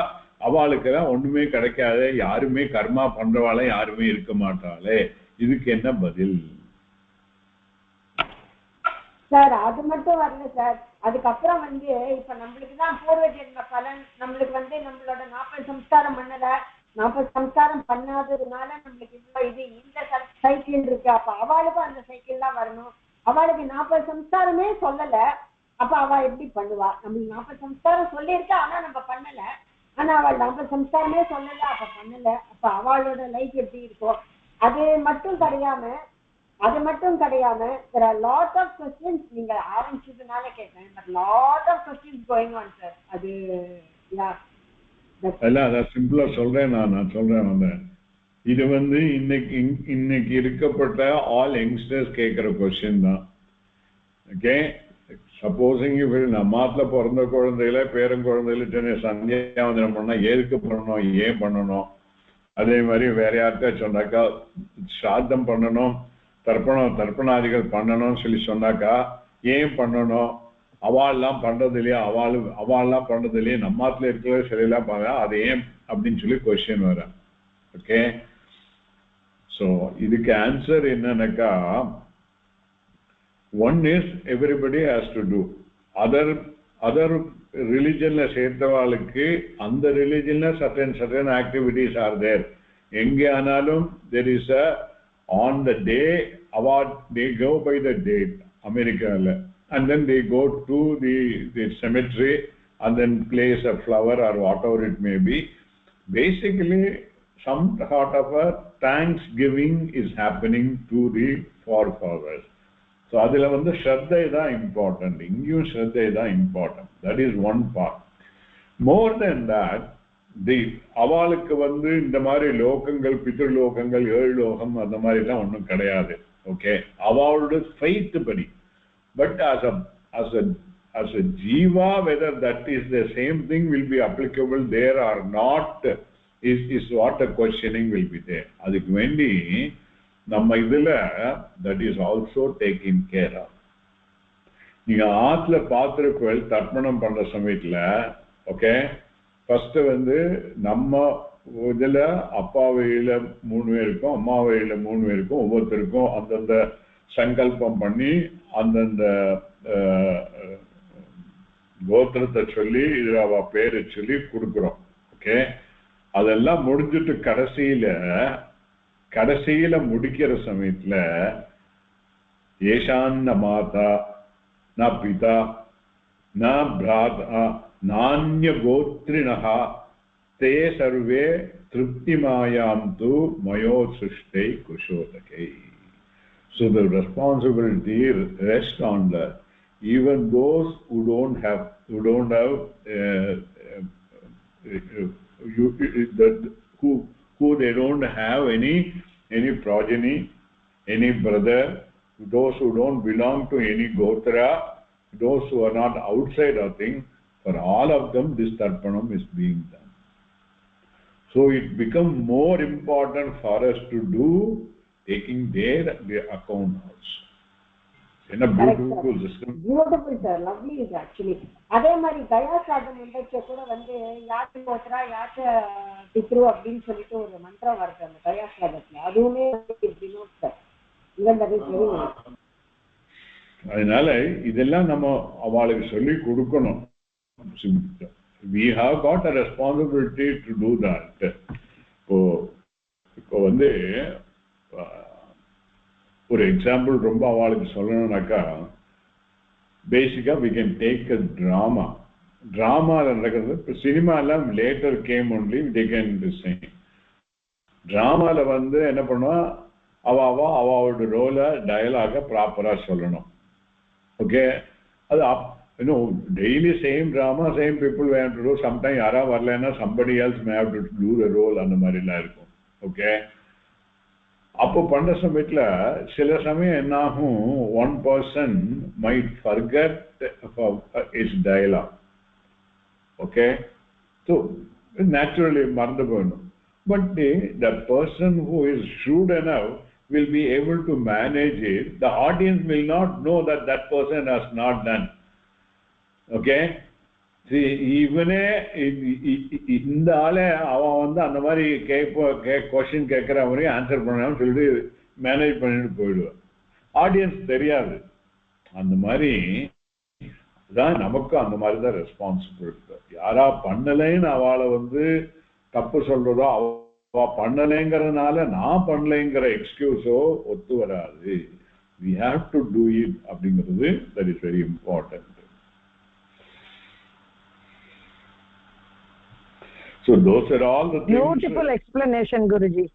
அவளுக்கு எல்லாம் ஒண்ணுமே கிடைக்காது, யாருமே கர்மா பண்றவாளே யாருமே இருக்க மாட்டாளே. இதுக்கு என்ன பதில் சார்? அது மட்டும் வரல சார். அதுக்கப்புறம் இப்ப நம்மளுக்கு தான் பூர்வ ஜென்ம பலன், நம்மளுக்கு நம்மளோட 40 சம்ஸ்காரம் பண்ணல, 40 சம்ஸ்காரம் பண்ணாததுனால நம்மளுக்கு இது இந்த சைக்கிள் இருக்கு. அப்ப அவளுக்கும் அந்த சைக்கிள் தான் வரணும். அவளுக்கு 40 சம்ஸ்காரமே சொல்லல, அப்ப அவ எப்படி பண்ணுவா? நம்மளுக்கு 40 சம்ஸ்காரம் சொல்லியிருக்கா, ஆனா நம்ம பண்ணல. ஆனா அவள் 40 சம்ஸ்காரமே சொல்லல, அப்ப பண்ணல. அப்ப அவளோட லைஃப் எப்படி இருக்கும்? அது மட்டும் கிடையாம there are lot of questions. நீங்க ஆரம்பிச்சதுனால கேட்டேன், but lot of questions going on sir. அது இல்ல, அத சிம்பிளா சொல்றேன். நான் சொல்றேன், இது இன்னைக்கு இருக்கப்பட்ட ஆல் யங்ஸ்டர்ஸ் கேட்கிற கொஸ்டின் தான். ஓகே, சப்போசிங் நம்மாத்துல பிறந்த குழந்தையில பேரங்குழந்தையில சந்தியாவந்தனம் பண்ணா எதுக்கு பண்ணணும், ஏன் பண்ணணும்? அதே மாதிரி வேற யார்கிட்ட சொன்னாக்கா ஸ்ராத்தம் பண்ணணும், தர்ப்பணாதிகள் பண்ணணும்னு சொல்லி சொன்னாக்கா ஏன் பண்ணணும்? அவாள்லாம் பண்றது இல்லையா, அவாள்லாம் பண்றது இல்லையா, நம்மாத்துல இருக்கிற சிலையெல்லாம் பாருங்க, அது ஏன் அப்படின்னு சொல்லி கொஸ்டின் வர. ஓகே, ஸோ இதுக்கு ஆன்சர் என்னன்னாக்கா, one is everybody has to do. Other religionல சேர்த்தவாளுக்கு அந்த religionல certain activities are there. எங்கே ஆனாலும் there is a on the day award, they go by the date அமெரிக்கால, and then they go to the cemetery and then place a flower or whatever it may be. Basically some sort of a thanksgiving is happening to the forefathers. So adila shraddha is important, ingiyum shraddha is important. That is one part. More than that, the avalukku இந்த மாதிரி லோகங்கள், பித்ரு லோகங்கள், ஏழு லோகம் அந்த மாதிரி எல்லாம் ஒன்றும் கிடையாது. ஓகே, அவளோட ஃபைட் படி. But as a jiva, whether that is the same thing will be applicable there or not is what the questioning will be there. அதுக்கு வேண்டி நம்ம இதுல that is also taken care of. நீங்க ஆத்துல பாத்திருக்கோள் தர்ப்பணம் பண்ற சமயத்துல, ஓகே, ஃபர்ஸ்ட் நம்ம இதுல அப்பா வழியில 3 பேருக்கும் அம்மா வழியில 3 பேருக்கும் ஒவ்வொருத்தருக்கும் அந்தந்த சங்கல்பம் பண்ணி அந்தந்த கோத்திரத்தை சொல்லி இதுல அவ பேரை சொல்லி கொடுக்குறோம். ஓகே, அதெல்லாம் முடிஞ்சிட்டு கடைசியில முடிக்கிற சமயத்துல ஏஷான்ன மாதா ந பிதா ந பிராதா நான்ய கோத்ரிணஹா தே சர்வே திருப்திமாயாம் து mayo சிருஷ்டை குஷோதகை. So the responsibility rests on the even those who don't have who they don't have any progeny, any brother, those who don't belong to any gotra, those who are not outside of thing, for all of them this tarpanam is being done. So it becomes more important for us to do taking their account also. In a beautiful system. Beautiful sir, lovely is actually. அதே மாதிரி கயா சாதம் கூட யாத்து கோத்ரா யாத்து பித்ரு அப்படின்னு சொல்லிட்டு ஒரு மந்திரம் வருது அந்த கயா சாதத்துல. அதுவுமே அதனால இதெல்லாம் நம்ம அவளுக்கு சொல்லி கொடுக்கணும். We have got a responsibility to do that. இப்போ ஒரு எக்ஸாம்பிள் ரொம்ப அவளுக்கு சொல்லணும்னாக்கா, Basically, we can take a drama. Cinema later came only, they can sing. Drama என்ன பண்ணுவா அவளோட ரோல டயலாக ப்ராப்பரா சொல்லணும். ஓகே, அது daily same drama, same people have to do. Sometimes யாரா வரலன்னா somebody else may have to do the role அந்த மாதிரிலாம் இருக்கும். ஓகே, அப்போ பண்ண சமயத்துல சில சமயம் என்ன ஆகும், one person might forget his dialogue. Okay, so naturally மறந்து போயிடும். But the person who is shrewd enough will be able to manage it. The audience will not know that that person has not done. Okay, see, இவனே இந்த ஆளே அவன் அந்த மாதிரி question கேட்கிற வரையும் ஆன்சர் பண்ணான்னு சொல்லிட்டு மேனேஜ் பண்ணிட்டு போயிடுவான். ஆடியன்ஸ் தெரியாது. அந்த மாதிரி தான் நமக்கும் அந்த மாதிரி தான் ரெஸ்பான்சிபிலிட்டி. யாரா பண்ணலைன்னு அவளை தப்பு சொல்றதோ, அவ பண்ணலைங்கிறதுனால நான் பண்ணலைங்கிற எக்ஸ்கியூஸோ ஒத்து வராது. we have to do it அப்படிங்கிறது that is very important. So those are all the things. Beautiful explanation, Guruji.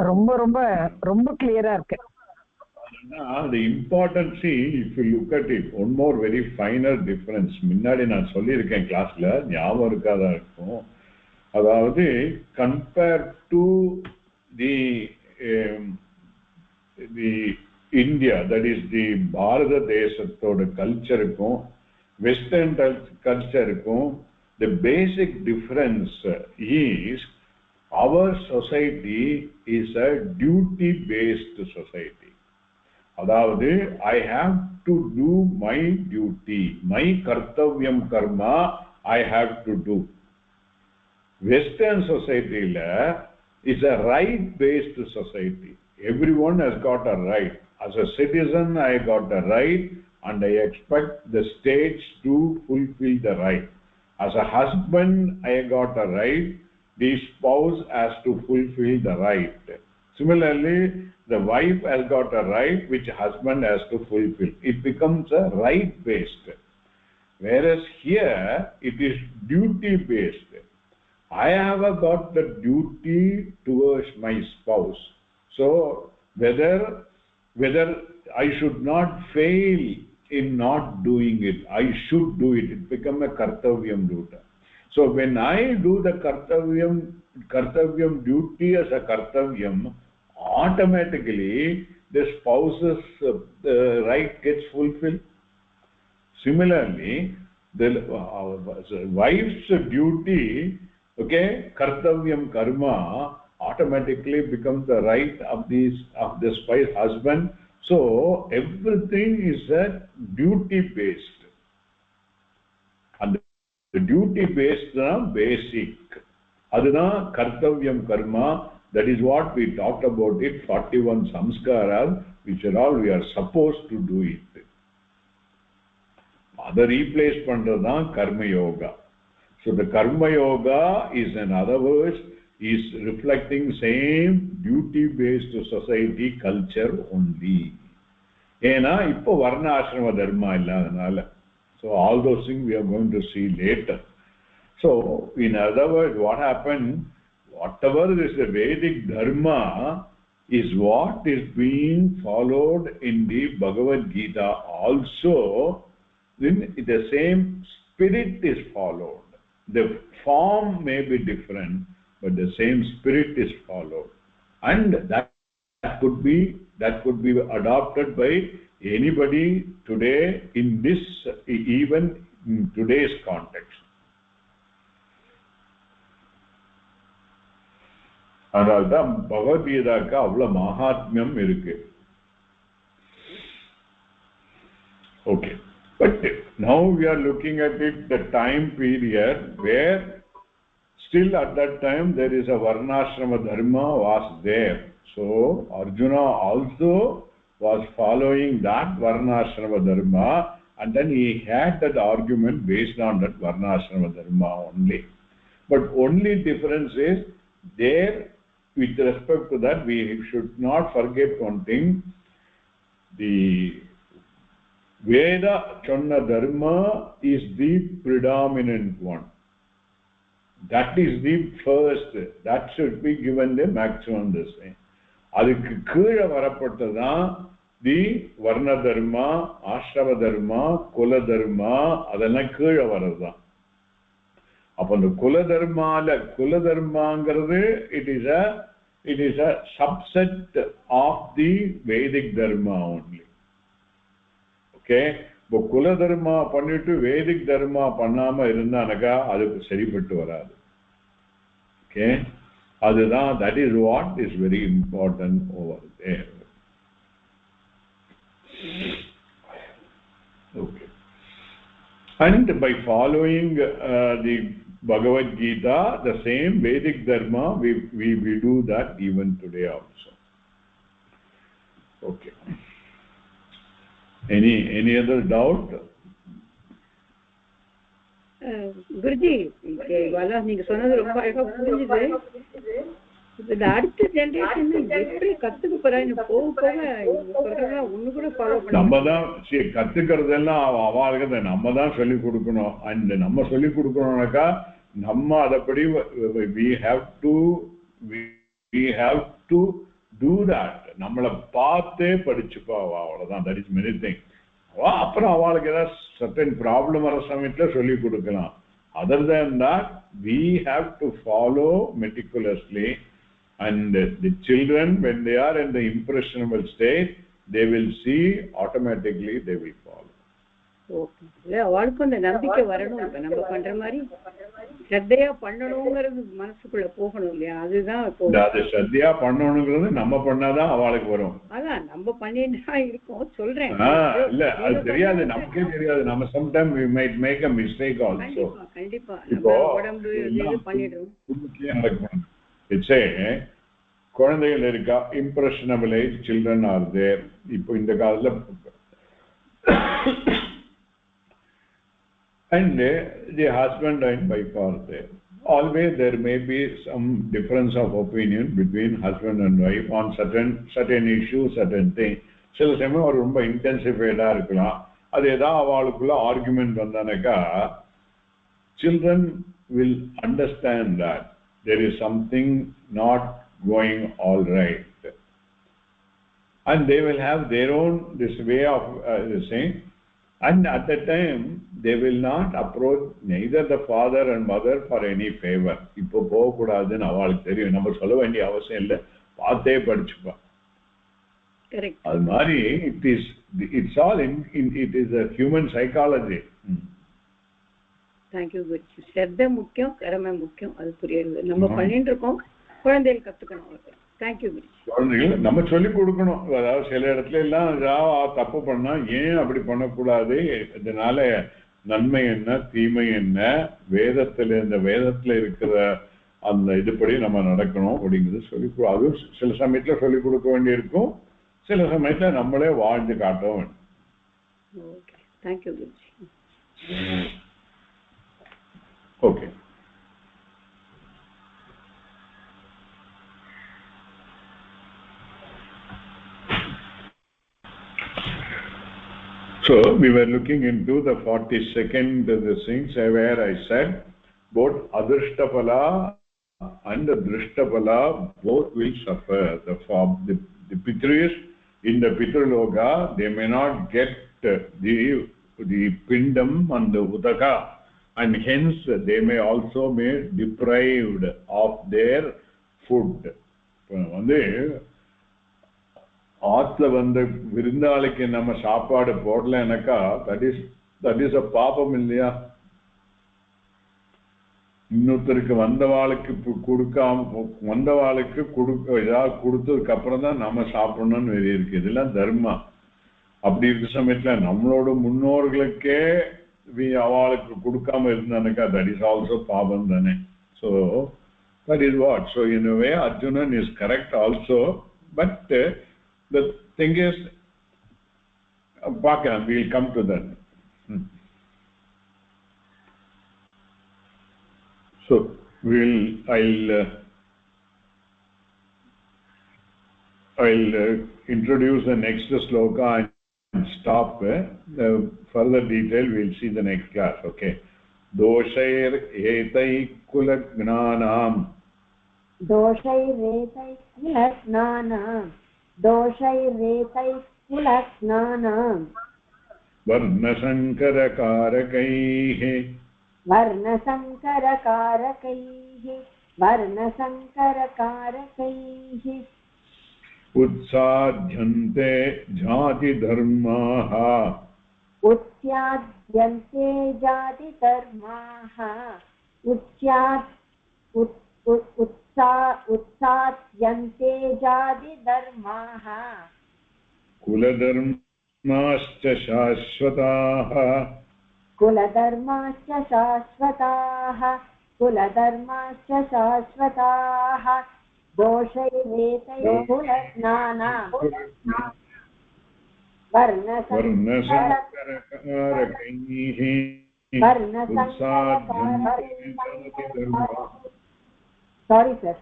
ரொம்ப ரொம்ப ரொம்ப clear-ஆ இருக்கு. The importance, if you look at it, one more very finer difference. முன்னாடி நான் சொல்லியிருக்கேன் கிளாஸ்ல, ஞாபகம் இருக்காதா இருக்கும். அதாவது compared to the India, that is the Bharata தேசத்தோட கல்ச்சருக்கும் வெஸ்டர்ன் கல்ச்சருக்கும் the basic difference is our society is a duty based society. அதாவது I have to do my duty, my kartavyam karma I have to do. Western society is a right based society. Everyone has got a right. As a citizen I got a right and I expect the states to fulfill the right. As a husband I got a right, the spouse has to fulfill the right. Similarly, the wife has got a right which husband has to fulfill. It becomes a right based. Whereas here it is duty based. I have got the duty towards my spouse. So whether I should not fail in not doing it, I should do it. It become a kartavyam duty. So when I do the kartavyam duty as a kartavyam, automatically the spouse's right gets fulfilled. Similarly, the wife's duty, okay, kartavyam karma, automatically becomes the right of the spouse husband. So everything is a duty based, and the duty based basic aduna kartavyam karma. That is what we talked about it, 41 samskaras, which are all we are supposed to do it. Other replace pandradha karma yoga. So the karma yoga is, in other words, is reflecting same duty based society culture only. Ena ipo varna ashrama dharma illadanaala. So all those things we are going to see later. So in other words, what happened, whatever is the Vedic dharma is what is being followed in the Bhagavad Gita also. Then the same spirit is followed. The form may be different, but the same spirit is followed, and that could be adopted by anybody today in this, even in today's context. அதனால்தான் பகவத்கீதாக்கு அவ்வளவு மகாத்மியம் இருக்கு. Okay, but now we are looking at it, the time period where still at that time there is a varnashrama dharma was there. So Arjuna also was following that varnashrama dharma, and then he had that argument based on that varnashrama dharma only. But only difference is there, with respect to that, we should not forget one thing. The Veda சொன்ன dharma is the predominant one. That is the first. That should be given the maximum this way. அதுக்கு கீழே வரப்பட்டதான் தி வர்ண தர்மா, ஆசிரம தர்மா, குல தர்மா, அதெல்லாம் கீழே வர்றதுதான். அப்ப அந்த குல தர்மாங்கிறது it is a subset of the Vedic dharma only. Okay, இப்போ குல தர்மா பண்ணிட்டு வேதிக் தர்மா பண்ணாம இருந்தானக்கா அதுக்கு சரிப்பட்டு வராது. ஓகே, அதுதான் that is what is very important over there. Okay, and by following the Bhagavad Gita, the same Vedic dharma, we do that even today also. Okay, any other doubt? Guruji, நீங்க சொன்னது ரொம்ப அழகா புரிஞ்சுது. இந்த அடுத்த ஜெனரேஷன் எப்படி கத்துக்க போறாங்க? போக போக ஒண்ணு கூட ஃபாலோ பண்ண நம்ம தான் கத்துக்கிறதெல்லாம் அவளுக்கு நம்ம தான் சொல்லி கொடுக்கணும். அண்ட் நம்ம சொல்லி கொடுக்கணும்னாக்கா நம்ம அதப்படி we have to do that. நம்மளை பார்த்தே படிச்சுப்பா அவ்வளவுதான். that is many things. அப்புறம் அவளுக்கு ஏதாவது certain problem வர சமயத்துல சொல்லி கொடுக்கலாம். other than that we have to follow meticulously, and the children when they are in the impressionable state they will see automatically, they will follow. Okay, இல்ல அவளுக்கு அந்த நம்பிக்கை வரணும். நம்ம பண்ற மாதிரி ஸ்ரத்தையா பண்ணணுங்கிறது மனசுக்குள்ள போகணும் இல்லையா? அதுதான் இப்போ அது ஸ்ரத்தையா பண்ணணுங்கிறது நம்ம பண்ணாதான் அவளுக்கு வரும். அதான் நம்ம பண்ணிட்டு இருக்கோம் சொல்றேன். இல்ல அது தெரியாது, நமக்கே தெரியாது. நம்ம sometime we might make a mistake also. கண்டிப்பா இப்போ உடம்பு இது பண்ணிடுறோம். it's a குழந்தைகள் இருக்கா, impressionable age children are there. இப்போ இந்த காலத்துல and the husband and wife are there. Always there may be some difference of opinion between husband and wife on certain issues, certain things. சில சமயம் ஒரு ரொம்ப இன்டென்சிஃபைடா இருக்கலாம். அது ஏதாவது அவளுக்குள்ள argument வந்தானக்கா children will understand that there is something not going all right, and they will have their own this way of saying, and at that time they will not approach neither the father and mother for any favor. இப்போ போக கூடாதுன்னு அவளுக்கு தெரியும். நம்ம சொல்ல வேண்டிய அவசியம் இல்லை, பார்த்தே படிச்சுப்பா. கரெக்ட். அது மாதிரி it's all in it is a human psychology. Thank you Guruji. ஸ்ரத்த முக்கியம், கடமை முக்கியம், அது புரியுது. நம்ம பண்ணிட்டு இருக்கோம், குழந்தைகள் கத்துக்கணும். Thank you Guruji. குழந்தைகள் நம்ம சொல்லி கொடுக்கணும். அதாவது சில இடத்துல எல்லாம் தப்பு பண்ணா ஏன் அப்படி பண்ணக்கூடாது, இதனால நன்மை என்ன தீமை என்ன, வேதத்துல இருக்கிற அந்த இதுபடி நம்ம நடக்கணும் அப்படிங்கிறது சொல்லி அதுவும் சில சமயத்துல சொல்லிக் கொடுக்க வேண்டியிருக்கும், சில சமயத்துல நம்மளே வாழ்ந்து காட்ட வேண்டும். Okay, thank you Guruji. Okay. So we were looking into the 42nd things where I said both adrishtapala and Drishtapala both will suffer. The Pitris in the Pitraloka, they may not get the Pindam and the Udaka, and hence they may also be deprived of their food. ஆத்துல வந்த விருந்தாளிக்கு நம்ம சாப்பாடு போடலனாக்கா that is a பாபம் இல்லையா? இன்னொருத்தருக்கு வந்தவாளுக்கு ஏதாவது கொடுத்ததுக்கு அப்புறம் தான் நம்ம சாப்பிடணும்னு வெளியே இருக்கு. இதெல்லாம் தர்மா. அப்படி இருக்க சமயத்துல நம்மளோட முன்னோர்களுக்கே அவளுக்கு கொடுக்காம இருந்தானுக்கா that is also பாபம் தானே. So that is what. So in a way Arjunan is correct also, but the thing is பார்க்கலாம், we will come to that. So I'll introduce the next sloka stop. The further detail we'll see the next class. Okay. Doshair etai kulagnanam. Doshairetai kulasnanam. Doshairetai kulasnanam. Varnasankarakaihi. Varnasankarakaihi. Varnasankarakaihi. उत्साध्यन्ते जातिधर्माः उत्स्याद्यन्ते जातिधर्माः उत्साद्यन्ते जातिधर्माः कुलधर्माश्च शाश्वताः कुलधर्माश्च शाश्वताः कुलधर्माश्च शाश्वताः दोषैरेतैः कुलस्नानाम् वर्णसंकरकारकैः Sorry, sir.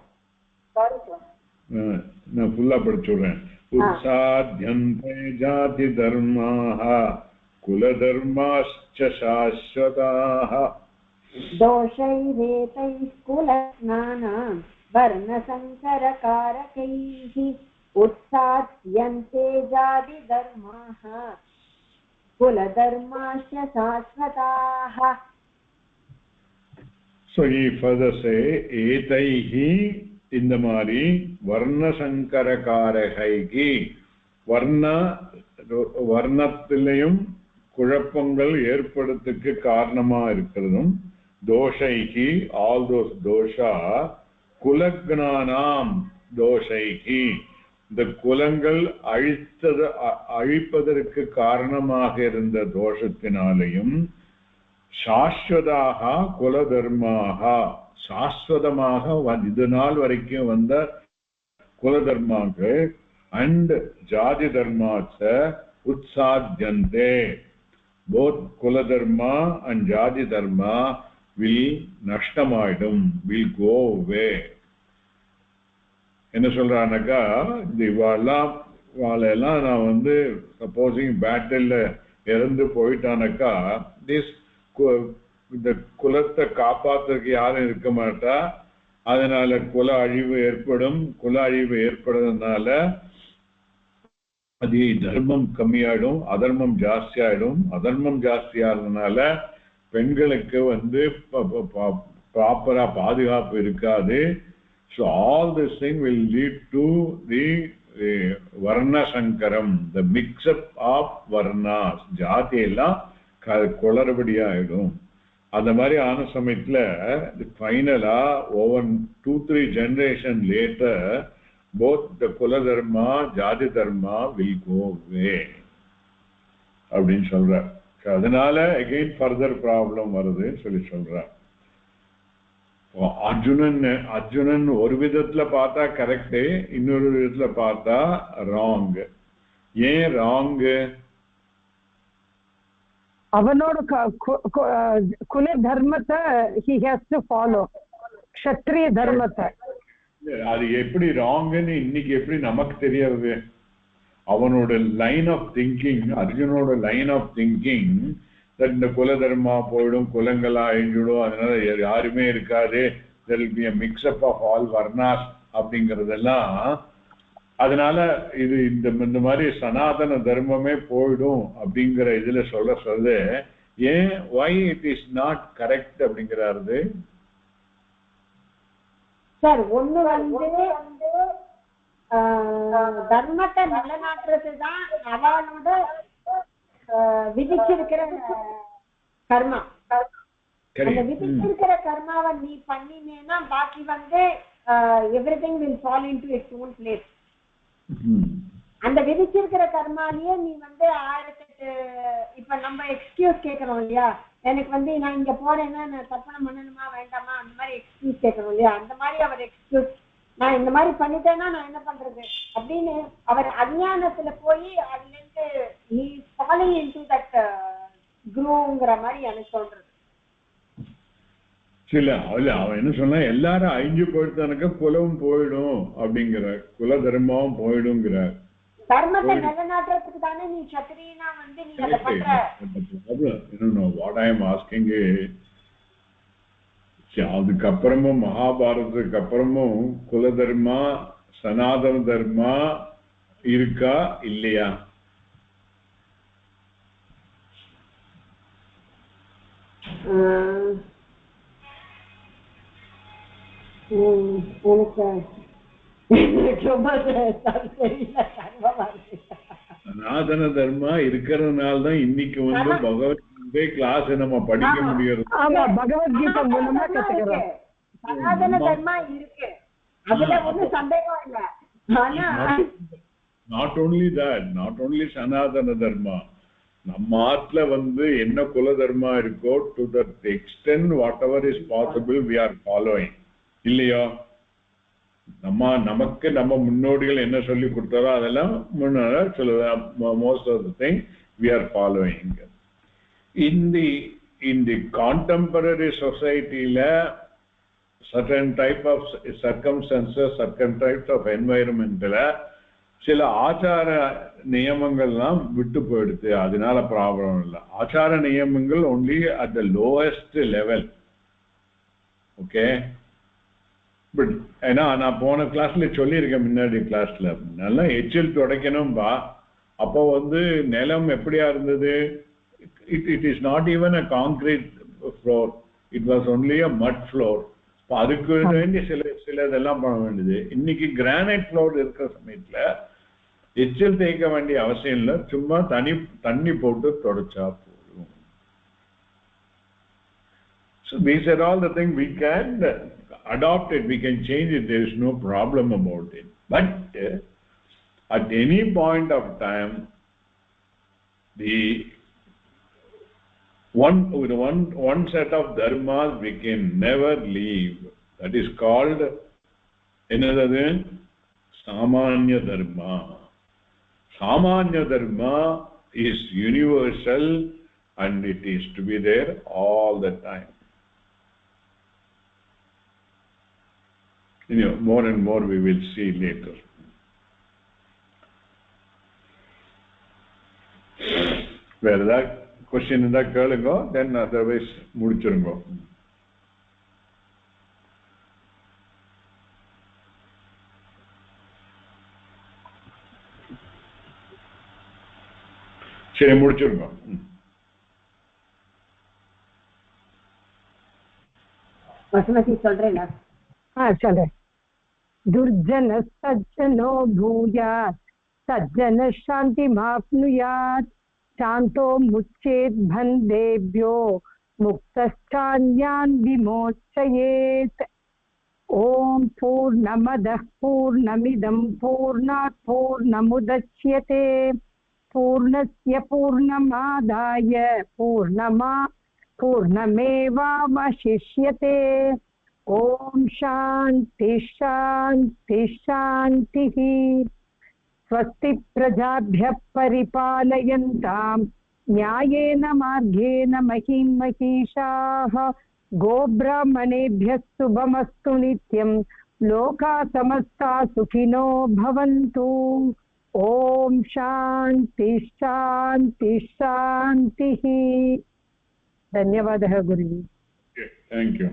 நான் ஃபுல்லா படிச்சுடுறேன். उत्साध्यन्ते जातिधर्माः कुलधर्माश्च शाश्वताः दोषैरेतैः कुलस्नानाम् वर्णसंकरकारकैः उत्साद्यन्ते जातिधर्माः कुलधर्माश्च शाश्वताः. So he further say etaihi இந்த மாதிரி வர்ணசங்கரகாரகைகி வர்ணத்திலையும் குழப்பங்கள் ஏற்படுறதுக்கு காரணமா இருக்கிறதும் தோஷைகி all those dosha குலக்னானாம் தோஷைகி இந்த குலங்கள் அழிப்பதற்கு காரணமாக இருந்த தோஷத்தினாலையும் சாஸ்வதாக குலதர்மாக சாஸ்வதமாக இது நாள் வரைக்கும் வந்த குலதர்மாக்கள் அண்ட் ஜாதி தர்மாச்ச உத்சாத்யந்தே both குலதர்மா and ஜாதி தர்மா will நஷ்டமாயிடும் will go away. என்ன சொல்றானாக்கா இவாளெல்லாம் நான் சப்போசிங் பேட்டில் இறந்து போயிட்டானாக்கா இந்த குலத்தை காப்பாத்துறதுக்கு யாரும் இருக்க மாட்டா. அதனால குல அழிவு ஏற்படும். குல அழிவு ஏற்படுறதுனால அது தர்மம் கம்மியாயிடும், அதர்மம் ஜாஸ்தி ஆயிடும். அதர்மம் ஜாஸ்தி ஆகிறதுனால பெண்களுக்கு ப்ராப்பரா பாதுகாப்பு இருக்காது. So all this thing will lead to the varna sankaram, the mix up of varnas. ஜாதி எல்லாம் குளறுபடியா ஆயிடும். அந்த மாதிரி ஆன சமயத்துல ஃபைனலா over 2-3 generation later both the kula dharma jati dharma will go away அப்படின்னு சொல்றார். அதனால again further problem வருதுன்னு சொல்றார். அர்ஜுனன் ஒரு விதத்துல பார்த்தா கரெக்ட், இன்னொரு விதத்துல பார்த்தா ராங். ஏன் ராங்? அவனோட குல தர்மத்தை he has to follow, Kshatriya தர்மத்தை. அது எப்படி ராங்னு இன்னைக்கு எப்படி நமக்கு தெரியாது? அவனோட லைன் ஆஃப் திங்கிங், அர்ஜுனோட லைன் ஆஃப் திங்கிங் இந்த குல தர்மா போயிடும், குலங்களா அழிஞ்சிடும், அதனால யாருமே இருக்காது, there will be a mix up of all varnas அப்படிங்கறதெல்லாம். அதனால இது இந்த மாதிரி சனாதன தர்மமே போயிடும் அப்படிங்கிற இதுல சொல்றது ஏன்? why it is not correct அப்படிங்கிறாரு சார். ஒண்ணு தர்மத்தை நிலைநாட்டுறதுதான் அவனோட விதிச்சிருக்கிற கர்மா. அந்த விதிச்சிருக்கிற கர்மாவை நீ பண்ணினேன்னா பாக்கி everything will fall into its own place. அந்த விதிச்சிருக்கிற கர்மாலேயே நீ 1008 இப்ப நம்ம எக்ஸ்கியூஸ் கேட்கறோம் இல்லையா, எனக்கு நான் இங்க போறேன்னா நான் தர்ப்பணம் பண்ணணுமா வேண்டாமா அந்த மாதிரி எக்ஸ்கியூஸ் கேட்கறோம் இல்லையா, அந்த மாதிரி அவர் எக்ஸ்கியூஸ் நான் இந்த மாதிரி பண்ணிட்டேன்னா நான் என்ன பண்றது அப்படின்னு அவர் அஞ்ஞானத்துல போய் அதுல இருந்து he is falling into that grooveங்கிற மாதிரி எனக்கு சொல்றது. இல்ல அவன் என்ன சொன்னா எல்லாரும் அழிஞ்சு போயிட்டானுக்க குலவும் போயிடும் அப்படிங்கிறார், குல தர்மாவும் போயிடுங்கிறார். தர்மத்தை நிலைநாட்டுறதுக்கு தானே நீ சத்திரியனா வந்து நீ அதை பண்ற. What I am asking is, அதுக்கப்புறமும் மகாபாரதத்துக்கு அப்புறமும் குல தர்மா சனாதன தர்மா இருக்கா இல்லையா? சனாதன தர்மா இருக்கிறதுனால தான் இன்னைக்கு வந்து பகவத்கீதை கிளாஸ் நம்ம படிக்க முடியாது. பகவத்கீதை மூலமா கத்துக்கிறோம். சனாதன தர்மா இருக்கு, அதுல ஒண்ணும் சந்தேகம் இல்ல. ஆனா not only சனாதன தர்மா, நம்ம ஆட்ல வந்து என்ன குல தர்மா இருக்கோ to that extent whatever is possible we are following. இல்லையா? நமக்கு நம்ம முன்னோடிகள் என்ன சொல்லி கொடுத்தாரோ அதெல்லாம் most of the thing we are following. In the contemporary society la certain type of circumstances, certain types of environment la சில ஆச்சார நியமங்கள்லாம் விட்டு போயிடுது. அதனால ப்ராப்ளம் இல்லை. ஆச்சார நியமங்கள் only at the lowest level. Okay, but ஏன்னா நான் போன கிளாஸ்ல சொல்லியிருக்கேன், முன்னாடி கிளாஸ்ல நல்லா எச்சில் துடைக்கணும்பா. அப்போ வந்து நிலம் எப்படியா இருந்தது? It is not even a concrete floor, it was only அ மட் ஃப்ளோர். அதுக்கு வேண்டிய சில இதெல்லாம் பண்ண வேண்டியது. இன்னைக்கு கிரானைட் ஃப்ளோர் இருக்கிற சமயத்துல எச்சில் தேய்க்க வேண்டிய அவசியம் இல்லை, சும்மா தண்ணி போட்டு தொடச்சா போதும். So these are all the things we can adopt it, we can change it, there is no problem about it. But at any point of time, the one set of dharmas we can never leave. That is called another samanya dharma. Samanya dharma is universal and it is to be there all the time. More and more we will see later. Where that question in that கேளுங்க, then otherwise முடிச்சிருங்க. சரி, முடிச்சிருங்க. வசுமதி சொல்றேன். சொல்றேன். துர்ஜன சஜ்ஜனோ பூயாத் சஜ்ஜன சாந்தி மாப்னுயாத் சாந்தோ முச்சேத் பந்தேப்யோ முக்தஸ்சான்யான் விமோச்சயேத். ஓம் பூர்ணமதః பூர்ணமிதம் பூர்ணாத் பூர்ணமுதச்யதே பூர்ணஸ்ய பூர்ணமாதாய பூர்ணமேவாவசிஷ்யதே. ஓம் சாந்தி சாந்தி சாந்திः. स्वस्ति प्रजाभ्यः परिपालयन्तां न्यायेन मार्गेण महीं महिषाः. गोब्राह्मणेभ्यः शुभमस्तु नित्यं. लोकाः समस्ताः सुखिनो भवन्तु. ओम शांति शांति शांतिः. धन्यवादः गुरुजी. Thank you.